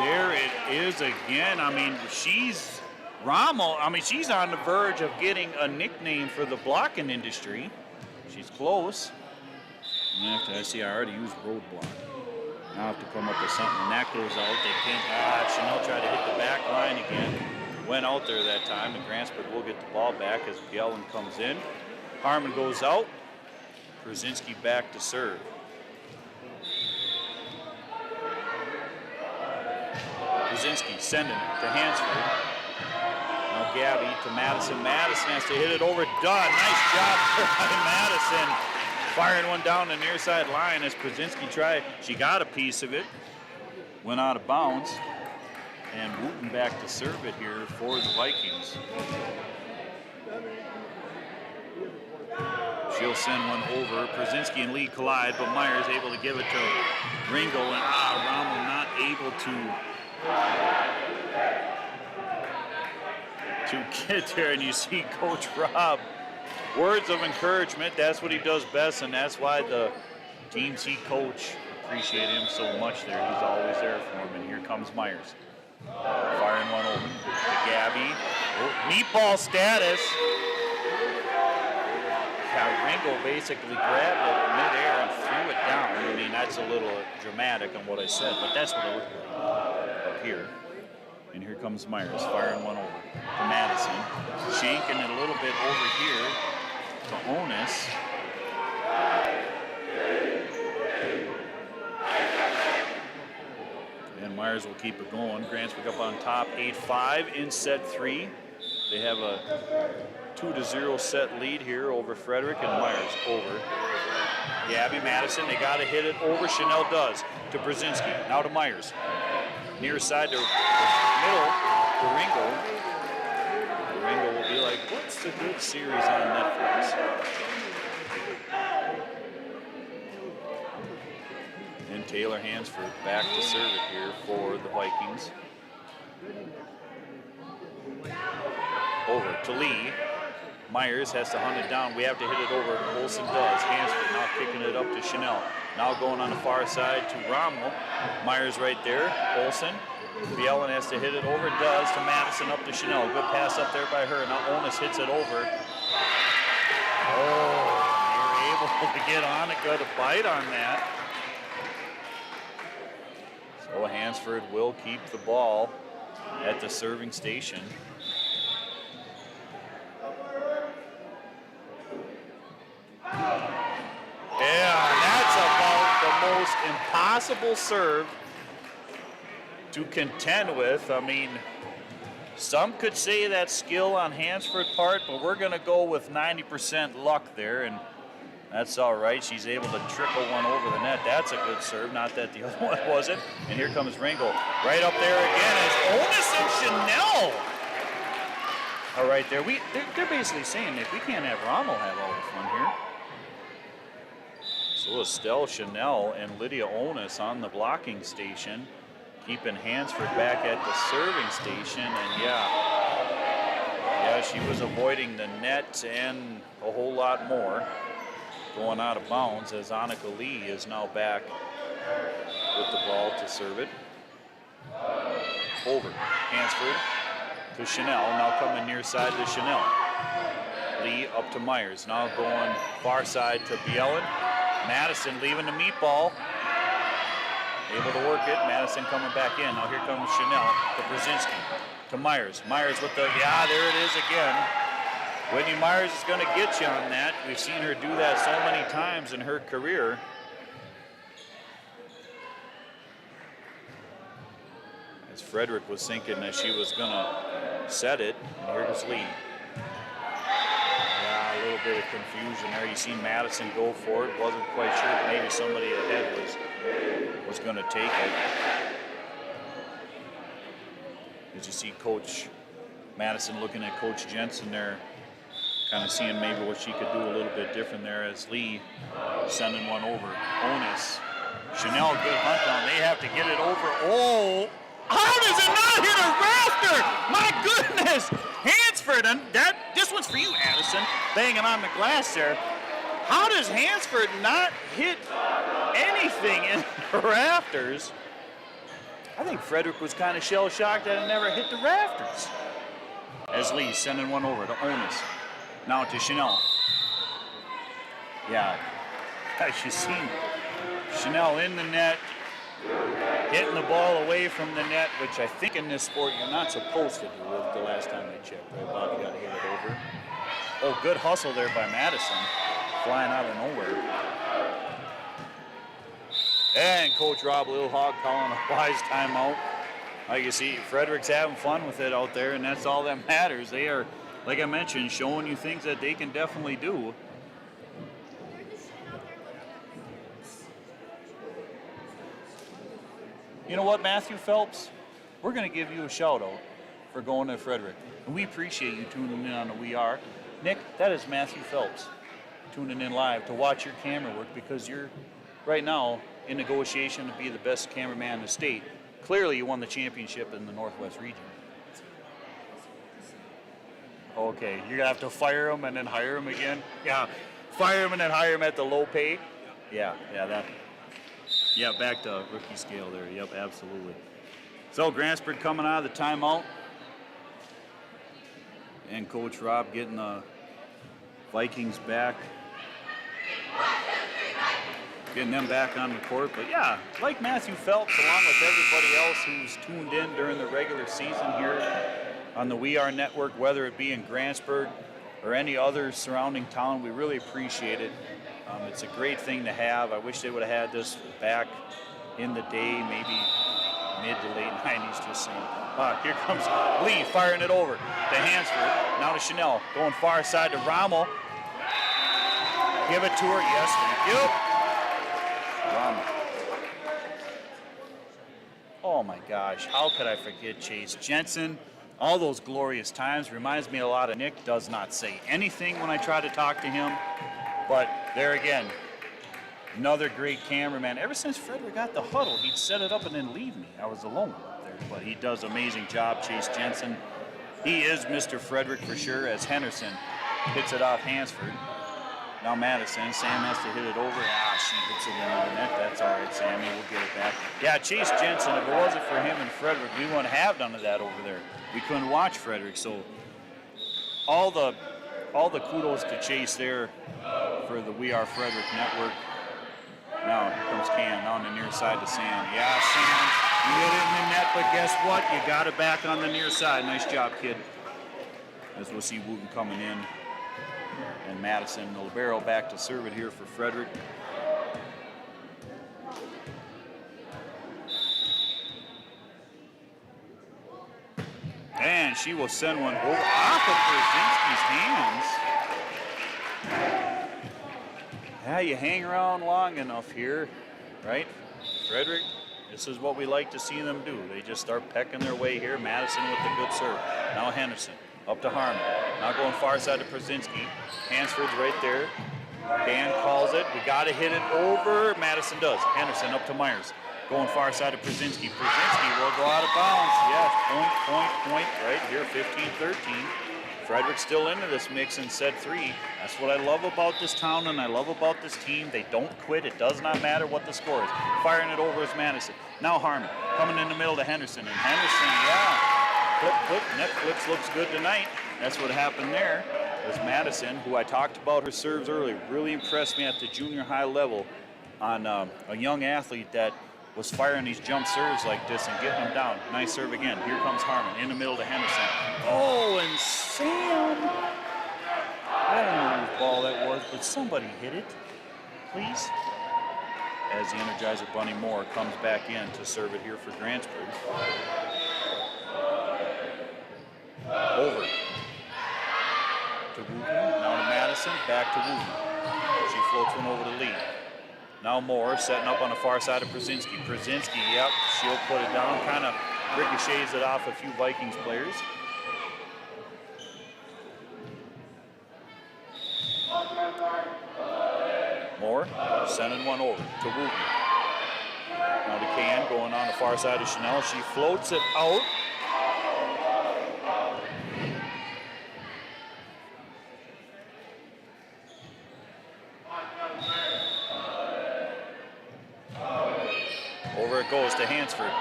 there it is again. I mean, she's on the verge of getting a nickname for the blocking industry. She's close. I see I already used roadblock. Now I have to come up with something, and that goes out. They can't. Chanel tried to hit the back line again. Went out there that time, and Grantsburg will get the ball back as Gellin comes in. Harmon goes out. Brzezinski back to serve. Brzezinski sending it to Hansford. Now Gabby to Madison. Madison has to hit it over. Done. Nice job by Madison. Firing one down the near side line as Brzezinski tried. She got a piece of it. Went out of bounds. And Wooten back to serve it here for the Vikings. She'll send one over. Brzezinski and Lee collide, but Myers able to give it to Ringo. And Rommel not able to get there. And you see Coach Rob. Words of encouragement. That's what he does best, and that's why the teams he coach appreciate him so much there. He's always there for him. And here comes Myers. Firing one over to Gabby. Meatball status. Ringo basically grabbed it midair and threw it down. I mean, that's a little dramatic on what I said, but that's what it looked like up here. And here comes Myers, firing one over to Madison. Shanking it a little bit over here to Onus. And Myers will keep it going. Grantsburg up on top, 8-5 in set 3. They have a 2-0 set lead here over Frederic, and Myers over. Gabby Madison, they got to hit it over. Chanel does to Brzezinski. Now to Myers. Near side to middle to Ringo. Ringo will be like, what's the good series on Netflix? And Taylor Hansford back to serve it here for the Vikings. Over to Lee. Myers has to hunt it down. We have to hit it over. Olsen does. Hansford now kicking it up to Chanel. Now going on the far side to Rommel. Myers right there. Olsen. Bielen has to hit it over. Does to Madison up to Chanel. Good pass up there by her. Now Onus hits it over. Oh, you're able to get on a good bite on that. So Hansford will keep the ball at the serving station. Yeah, that's about the most impossible serve to contend with. I mean, some could say that's skill on Hansford's part, but we're going to go with 90% luck there, and that's all right. She's able to trickle one over the net. That's a good serve, not that the other one wasn't. And here comes Ringo right up there again as Onus and Chanel are right there. They're basically saying, Nick, we can't have Rommel have all the fun here. So Estelle Chanel and Lydia Onus on the blocking station, keeping Hansford back at the serving station. And yeah, she was avoiding the net and a whole lot more. Going out of bounds as Annika Lee is now back with the ball to serve it. Over. Hansford to Chanel. Now coming near side to Chanel. Lee up to Myers. Now going far side to Bielen. Madison leaving the meatball. Able to work it. Madison coming back in. Now here comes Chanel to Brzezinski. To Myers. Myers with the, there it is again. Whitney Myers is going to get you on that. We've seen her do that so many times in her career. As Frederic was thinking that she was going to set it. And here's Lee. Yeah, a little bit of confusion there. You see Madison go for it. Wasn't quite sure, but maybe somebody ahead was going to take it. As you see Coach Madison looking at Coach Jensen there, kind of seeing maybe what she could do a little bit different there as Lee sending one over. Onus. Chanel, good hunt down. They have to get it over. Oh, how does it not hit a rafter? My goodness. Hansford, and this one's for you, Addison, banging on the glass there. How does Hansford not hit anything in the rafters? I think Frederic was kind of shell-shocked that it never hit the rafters. As Lee sending one over to Onus. Now to Chanel. Yeah, as you've seen, Chanel in the net, hitting the ball away from the net, which I think in this sport you're not supposed to do with the last time they checked, right, Bob? You got to hit it over. Oh, good hustle there by Madison, flying out of nowhere. And Coach Rob Lilhog calling a wise timeout Like you see, Frederic's having fun with it out there, and that's all that matters. They are, like I mentioned, showing you things that they can definitely do. You know what, Matthew Phelps? We're going to give you a shout out for going to Frederic. And we appreciate you tuning in on the We Are. Nick, that is Matthew Phelps tuning in live to watch your camera work, because you're right now in negotiation to be the best cameraman in the state. Clearly you won the championship in the Northwest region. Okay, you're going to have to fire him and then hire him again? Yeah, fire him and then hire him at the low pay? Yeah, back to rookie scale there. Yep, absolutely. So Grantsburg coming out of the timeout. And Coach Rob getting the Vikings back. Getting them back on the court. But yeah, like Matthew Phelps, along with everybody else who's tuned in during the regular season here on the We Are Network, whether it be in Grantsburg or any other surrounding town, we really appreciate it. It's a great thing to have. I wish they would have had this back in the day, maybe mid to late 90s, just saying. Here comes Lee firing it over to Hansford. Now to Chanel, going far side to Rommel. Give it to her. Yes, thank you. Rommel. Oh my gosh, how could I forget Chase Jensen? All those glorious times. Reminds me a lot of Nick. Does not say anything when I try to talk to him. But there again, another great cameraman. Ever since Frederic got the huddle, he'd set it up and then leave me. I was alone up there, but he does an amazing job, Chase Jensen. He is Mr. Frederic for sure, as Henderson hits it off Hansford. Now Madison, Sam has to hit it over. She hits it into the net. That's all right, Sammy, we'll get it back. Yeah, Chase Jensen, if it wasn't for him and Frederic, we wouldn't have none of that over there. We couldn't watch Frederic, so all the kudos to Chase there for the We Are Frederic Network. Now, here comes Cam on the near side to Sam. Yeah, Sam, you hit it in the net, but guess what? You got it back on the near side. Nice job, kid. As we'll see Wooten coming in. And Madison, the libero, back to serve it here for Frederic. And she will send one over off of Brzezinski's hands. Yeah, you hang around long enough here, right? Frederic, this is what we like to see them do. They just start pecking their way here. Madison with the good serve. Now Henderson up to Harmon. Now going far side to Brzezinski. Hansford's right there. Dan calls it. We got to hit it over. Madison does. Henderson up to Myers. Going far side of Brzezinski. Brzezinski will go out of bounds. Yes, point right here, 15-13. Frederick's still into this mix in set 3. That's what I love about this town and I love about this team. They don't quit. It does not matter what the score is. Firing it over is Madison. Now Harmon coming in the middle to Henderson. And Henderson, flip. Netflix looks good tonight. That's what happened there. Was Madison, who I talked about her serves earlier, really impressed me at the junior high level on a young athlete that was firing these jump serves like this and getting them down. Nice serve again. Here comes Harmon in the middle to Henderson. Oh, and Sam. I don't know whose ball that was, but somebody hit it, please. As the Energizer Bunny Moore comes back in to serve it here for Grantsburg. Over to Wooten. Now to Madison. Back to Wooten. She floats one over to Lee. Now Moore setting up on the far side of Brzezinski. Brzezinski, yep, she'll put it down. Kind of ricochets it off a few Vikings players. Moore sending one over to Wooten. Now to Can going on the far side of Chanel. She floats it out. Over it goes to Hansford.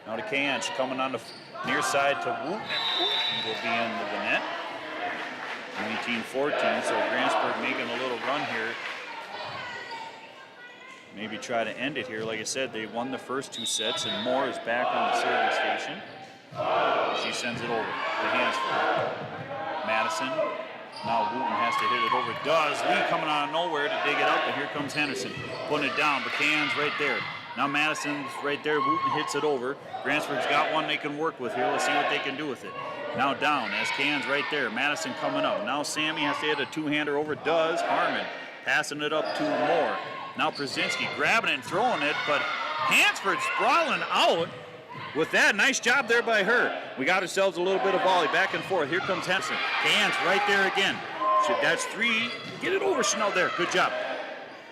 Now to Can. She's coming on the near side to Wooten. Will be into the net. 19-14, so Grantsburg making a little run here. Maybe try to end it here. Like I said, they won the first 2 sets, and Moore is back on the serving station. She sends it over to Hansford. Madison. Now Wooten has to hit it over. Does. Lee coming out of nowhere to dig it up, and here comes Henderson. Putting it down. McCann's right there. Now Madison's right there. Wooten hits it over. Grantsburg's got one they can work with here. Let's see what they can do with it. Now down as Can's right there. Madison coming up. Now Sammy has to hit a two-hander over. Does Harmon. Passing it up to Moore. Now Brzezinski grabbing it and throwing it, but Hansford sprawling out with that. Nice job there by her. We got ourselves a little bit of volley back and forth. Here comes Henson. Can's right there again. That's 3. Get it over Chanel there. Good job.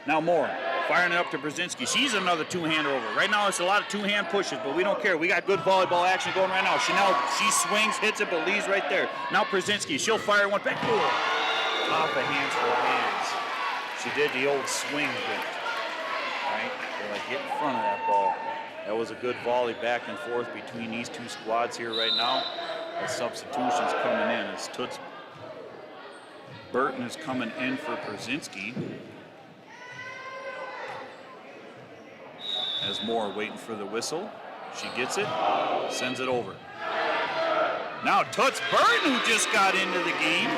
Now Moore firing it up to Brzezinski. She's another two-hander over. Right now it's a lot of two-hand pushes, but we don't care. We got good volleyball action going right now. Chanel, she swings, hits it, but Lee's right there. Now Brzezinski, she'll fire one back. Ooh. Off the Hansford hands. She did the old swing bit. Right? They're like, get in front of that ball. That was a good volley back and forth between these two squads here right now. The substitutions coming in as Toots Burton is coming in for Brzezinski. As Moore waiting for the whistle. She gets it, sends it over. Now Toots Burton, who just got into the game.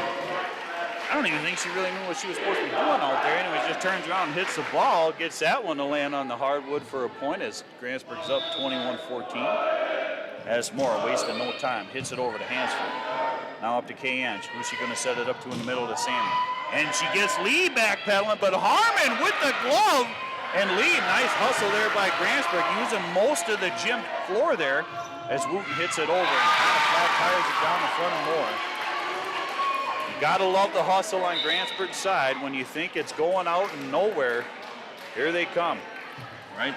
I don't even think she really knew what she was supposed to be doing out there. Anyways, just turns around and hits the ball, gets that one to land on the hardwood for a point as Grantsburg's up 21-14. As Moore, wasting no time, hits it over to Hansford. Now up to Kayan. Who's she going to set it up to in the middle to Sammy? And she gets Lee backpedaling, but Harmon with the glove. And Lee, nice hustle there by Grantsburg, using most of the gym floor there as Wooten hits it over and kind of flat tires it down in front of Moore. You gotta love the hustle on Grantsburg's side. When you think it's going out and nowhere, here they come, right?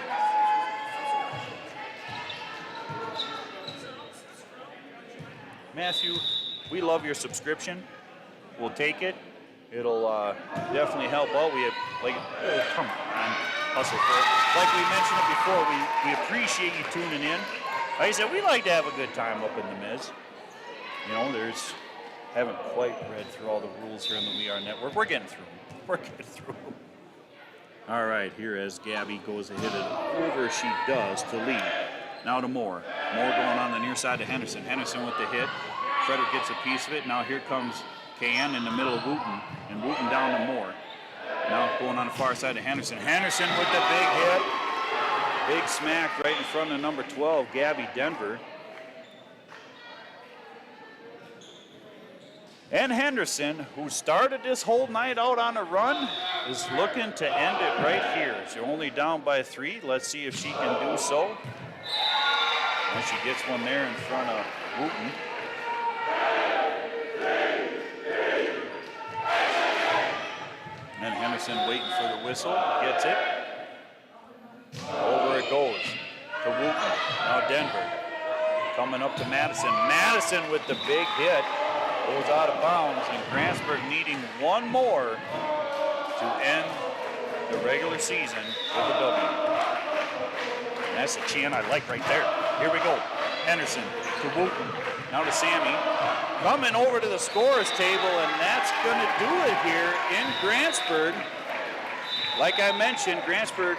Matthew, we love your subscription. We'll take it. It'll definitely help out. We have, come on, hustle for it. Like we mentioned it before, we appreciate you tuning in. Like I said, we like to have a good time up in the Miz. You know, haven't quite read through all the rules here in the We Are Network. We're getting through them. We're getting through them. All right, here as Gabby goes to hit it over, she does to Lee. Now to Moore. Moore going on the near side to Henderson. Henderson with the hit. Frederic gets a piece of it. Now here comes Kayan in the middle of Wooten, and Wooten down to Moore. Now going on the far side to Henderson. Henderson with the big hit. Big smack right in front of number 12, Gabby Denver. And Henderson, who started this whole night out on a run, is looking to end it right here. She's only down by 3. Let's see if she can do so. And she gets one there in front of Wooten. And Henderson waiting for the whistle, gets it. Over it goes to Wooten. Now Denver coming up to Madison. Madison with the big hit. Goes out of bounds, and Grantsburg needing one more to end the regular season with a W. And that's a chant I like right there. Here we go. Henderson to Wooten. Now to Sammy. Coming over to the scorer's table, and that's going to do it here in Grantsburg. Like I mentioned, Grantsburg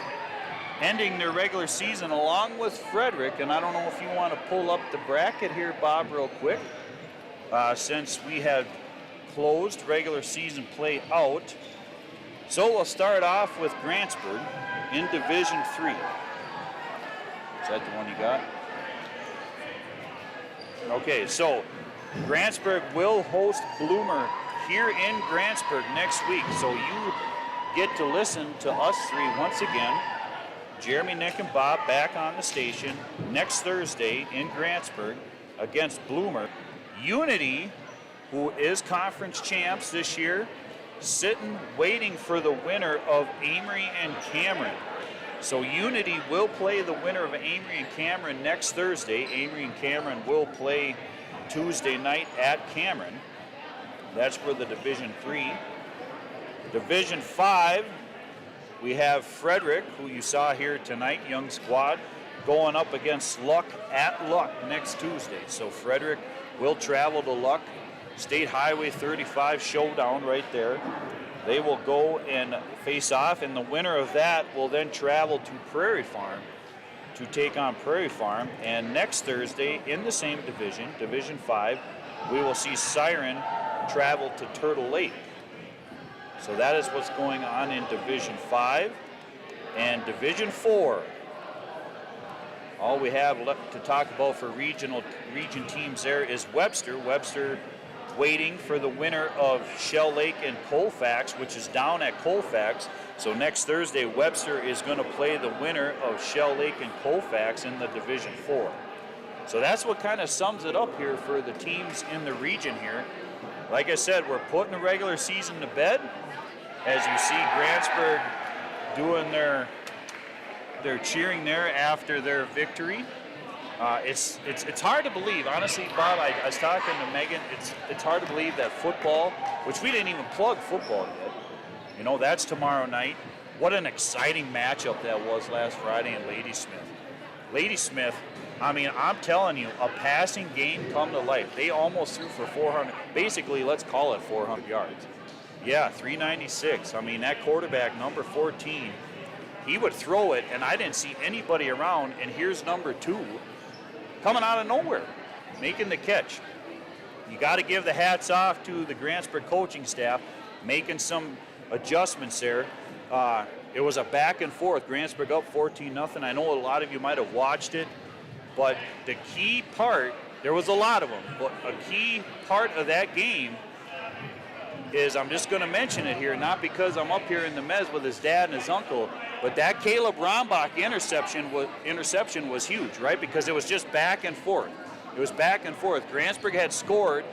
ending their regular season along with Frederic, and I don't know if you want to pull up the bracket here, Bob, real quick. Since we had closed regular season play out. So we'll start off with Grantsburg in Division 3. Is that the one you got? Okay, so Grantsburg will host Bloomer here in Grantsburg next week. So you get to listen to us three once again. Jeremy, Nick, and Bob back on the station next Thursday in Grantsburg against Bloomer. Unity, who is conference champs this year, sitting waiting for the winner of Amory and Cameron. So Unity will play the winner of Amory and Cameron next Thursday. Amory and Cameron will play Tuesday night at Cameron. That's for the Division 3. Division 5, we have Frederic, who you saw here tonight, young squad, going up against Luck at Luck next Tuesday. So Frederic will travel to Luck, State Highway 35 showdown right there. They will go and face off, and the winner of that will then travel to Prairie Farm to take on Prairie Farm. And next Thursday in the same division, Division 5, we will see Siren travel to Turtle Lake. So that is what's going on in Division 5. And Division 4, All we have left to talk about for region teams there is Webster. Webster waiting for the winner of Shell Lake and Colfax, which is down at Colfax. So next Thursday, Webster is going to play the winner of Shell Lake and Colfax in the Division 4. So that's what kind of sums it up here for the teams in the region here. Like I said, we're putting the regular season to bed. As you see Grantsburg doing their cheering there after their victory. It's hard to believe, honestly, Bob. I was talking to Megan. It's hard to believe that football, which we didn't even plug football yet. You know, that's tomorrow night. What an exciting matchup that was last Friday in Ladysmith. Ladysmith, I mean, I'm telling you, a passing game come to life. They almost threw for 400. Basically, let's call it 400 yards. Yeah, 396. I mean, that quarterback, number 14. He would throw it, and I didn't see anybody around, and here's number 2 coming out of nowhere, making the catch. You got to give the hats off to the Grantsburg coaching staff, making some adjustments there. It was a back and forth. Grantsburg up 14-0. I know a lot of you might have watched it, but the key part, there was a lot of them, but a key part of that game is, I'm just going to mention it here, not because I'm up here in the mez with his dad and his uncle, but that Caleb Rombach interception was huge, right? Because it was just back and forth. It was back and forth. Grantsburg had scored,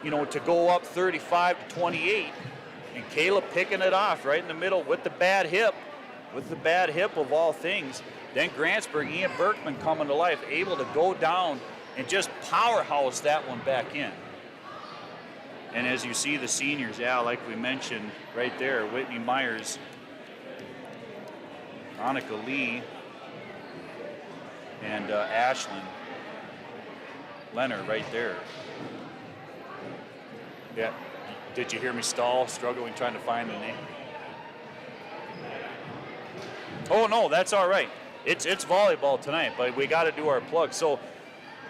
you know, to go up 35-28, and Caleb picking it off right in the middle with the bad hip of all things. Then Grantsburg, Ian Berkman coming to life, able to go down and just powerhouse that one back in. And as you see the seniors, yeah, like we mentioned right there, Whitney Myers, Annika Lee, and Ashlyn Leonard right there. Yeah, did you hear me struggling trying to find the name? Oh no, that's all right. It's volleyball tonight, but we got to do our plug. So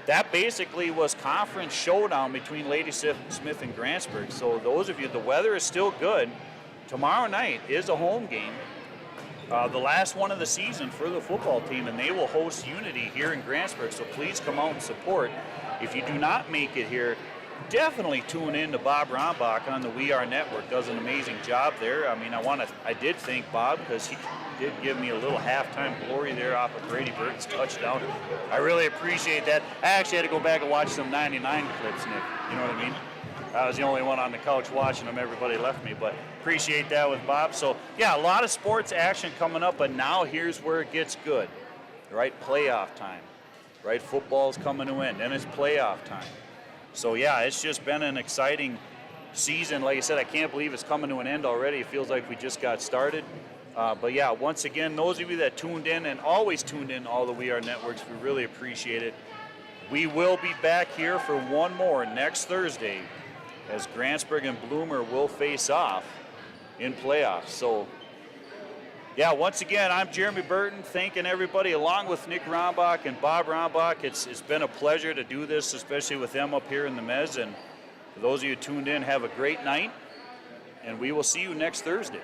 that basically was conference showdown between Ladysmith and Grantsburg. So those of you, the weather is still good. Tomorrow night is a home game, the last one of the season for the football team, and they will host Unity here in Grantsburg. So please come out and support. If you do not make it here, definitely tune in to Bob Rombach on the We Are Network. Does an amazing job there. I mean, I did thank Bob because he did give me a little halftime glory there off of Brady Burton's touchdown. I really appreciate that. I actually had to go back and watch some 99 clips, Nick. You know what I mean? I was the only one on the couch watching them. Everybody left me, but appreciate that with Bob. So, yeah, a lot of sports action coming up, but now here's where it gets good, right? Playoff time, right? Football's coming to end, then it's playoff time. So, yeah, it's just been an exciting season. Like I said, I can't believe it's coming to an end already. It feels like we just got started. But, yeah, once again, those of you that tuned in and always tuned in all the We Are Networks, we really appreciate it. We will be back here for one more next Thursday as Grantsburg and Bloomer will face off in playoffs. So, yeah, once again, I'm Jeremy Burton, thanking everybody along with Nick Rombach and Bob Rombach. It's been a pleasure to do this, especially with them up here in the mez. And for those of you who tuned in, have a great night, and we will see you next Thursday.